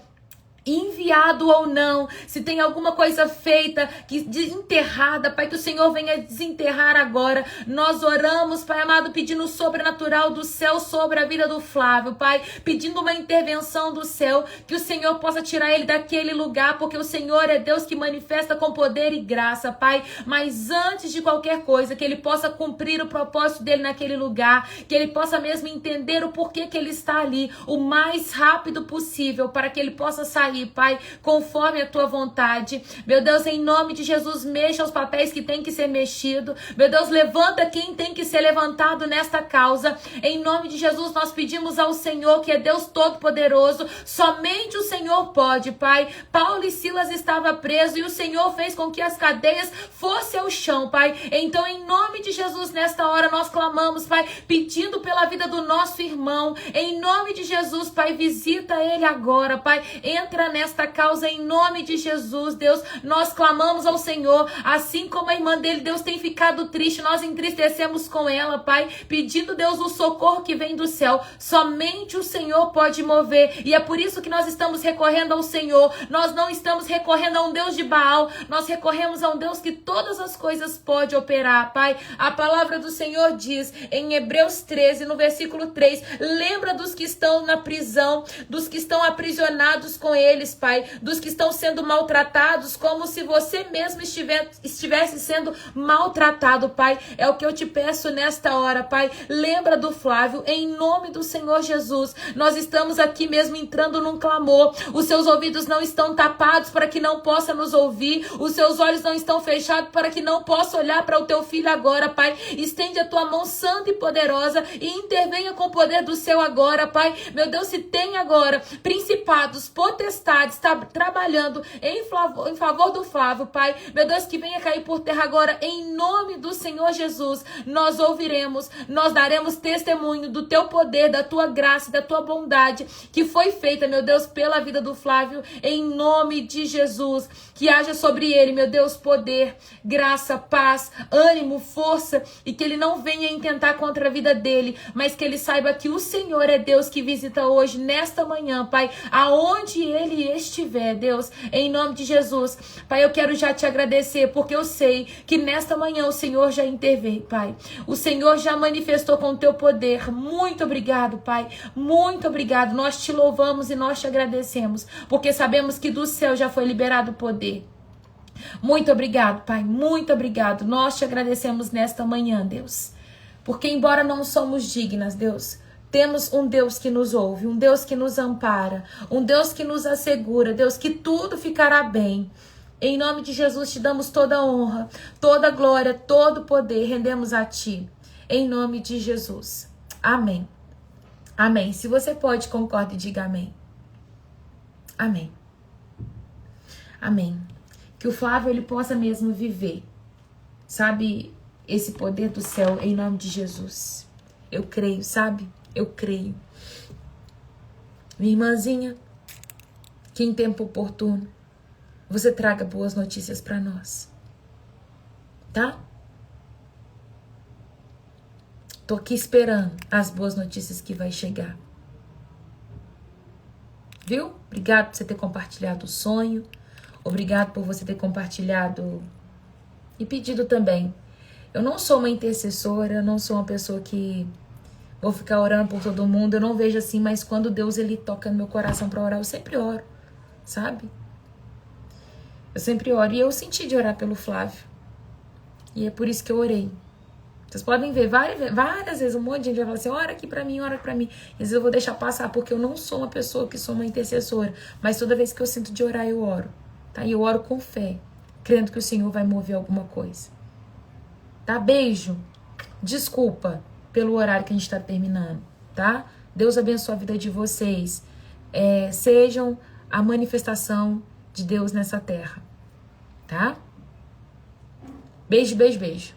enviado ou não, se tem alguma coisa feita, que desenterrada, Pai, que o Senhor venha desenterrar agora. Nós oramos, Pai amado, pedindo o sobrenatural do céu sobre a vida do Flávio, Pai, pedindo uma intervenção do céu, que o Senhor possa tirar ele daquele lugar, porque o Senhor é Deus que manifesta com poder e graça, Pai. Mas antes de qualquer coisa, que ele possa cumprir o propósito dele naquele lugar, que ele possa mesmo entender o porquê que ele está ali, o mais rápido possível, para que ele possa sair, Pai, conforme a tua vontade. Meu Deus, em nome de Jesus, mexa os papéis que tem que ser mexido. Meu Deus, levanta quem tem que ser levantado nesta causa. Em nome de Jesus, nós pedimos ao Senhor, que é Deus Todo-Poderoso, somente o Senhor pode, Pai. Paulo e Silas estavam presos e o Senhor fez com que as cadeias fossem ao chão, Pai. Então, em nome de Jesus, nesta hora nós clamamos, Pai, pedindo pela vida do nosso irmão. Em nome de Jesus, Pai, visita ele agora, Pai. Entra nesta causa em nome de Jesus, Deus. Nós clamamos ao Senhor, assim como a irmã dele, Deus, tem ficado triste, nós entristecemos com ela, Pai, pedindo, Deus, o socorro que vem do céu. Somente o Senhor pode mover, e é por isso que nós estamos recorrendo ao Senhor. Nós não estamos recorrendo a um Deus de Baal, nós recorremos a um Deus que todas as coisas pode operar, Pai. A palavra do Senhor diz em Hebreus 13, no versículo 3, lembra dos que estão na prisão, dos que estão aprisionados com eles, Pai, dos que estão sendo maltratados, como se você mesmo estivesse sendo maltratado, Pai. É o que eu te peço nesta hora, Pai. Lembra do Flávio, em nome do Senhor Jesus. Nós estamos aqui mesmo entrando num clamor. Os seus ouvidos não estão tapados para que não possa nos ouvir. Os seus olhos não estão fechados para que não possa olhar para o teu filho agora, Pai. Estende a tua mão santa e poderosa e intervenha com o poder do céu agora, Pai. Meu Deus, se tem agora principados, potestades, está trabalhando em favor do Flávio, Pai. Meu Deus, que venha cair por terra agora, em nome do Senhor Jesus. Nós ouviremos, nós daremos testemunho do teu poder, da tua graça, da tua bondade, que foi feita, meu Deus, pela vida do Flávio, em nome de Jesus. Que haja sobre ele, meu Deus, poder, graça, paz, ânimo, força, e que ele não venha intentar contra a vida dele, mas que ele saiba que o Senhor é Deus que visita hoje, nesta manhã, Pai, aonde ele estiver, Deus, em nome de Jesus. Pai, eu quero já te agradecer, porque eu sei que nesta manhã o Senhor já interveio, Pai. O Senhor já manifestou com o teu poder. Muito obrigado, Pai. Muito obrigado. Nós te louvamos e nós te agradecemos, porque sabemos que do céu já foi liberado o poder. Muito obrigado, Pai. Muito obrigado. Nós te agradecemos nesta manhã, Deus. Porque embora não somos dignas, Deus, temos um Deus que nos ouve, um Deus que nos ampara, um Deus que nos assegura, Deus, que tudo ficará bem. Em nome de Jesus te damos toda a honra, toda a glória, todo o poder, rendemos a Ti. Em nome de Jesus. Amém. Amém. Se você pode, concorde e diga amém. Amém. Amém. Que o Flávio, ele possa mesmo viver, sabe, esse poder do céu em nome de Jesus. Eu creio, sabe? Eu creio. Minha irmãzinha, que em tempo oportuno você traga boas notícias para nós. Tá? Tô aqui esperando as boas notícias que vai chegar. Viu? Obrigado por você ter compartilhado o sonho. Obrigado por você ter compartilhado e pedido também. Eu não sou uma intercessora, eu não sou uma pessoa que vou ficar orando por todo mundo, eu não vejo assim, mas quando Deus, ele toca no meu coração para orar, eu sempre oro, sabe? Eu sempre oro, e eu senti de orar pelo Flávio, e é por isso que eu orei. Vocês podem ver várias vezes, um monte de gente vai falar assim, ora aqui pra mim, ora pra mim. E às vezes eu vou deixar passar, porque eu não sou uma pessoa que sou uma intercessora, mas toda vez que eu sinto de orar, eu oro, tá? E eu oro com fé, crendo que o Senhor vai mover alguma coisa. Tá? Beijo. Desculpa pelo horário que a gente tá terminando, tá? Deus abençoe a vida de vocês. sejam a manifestação de Deus nessa terra, tá? Beijo, beijo, beijo.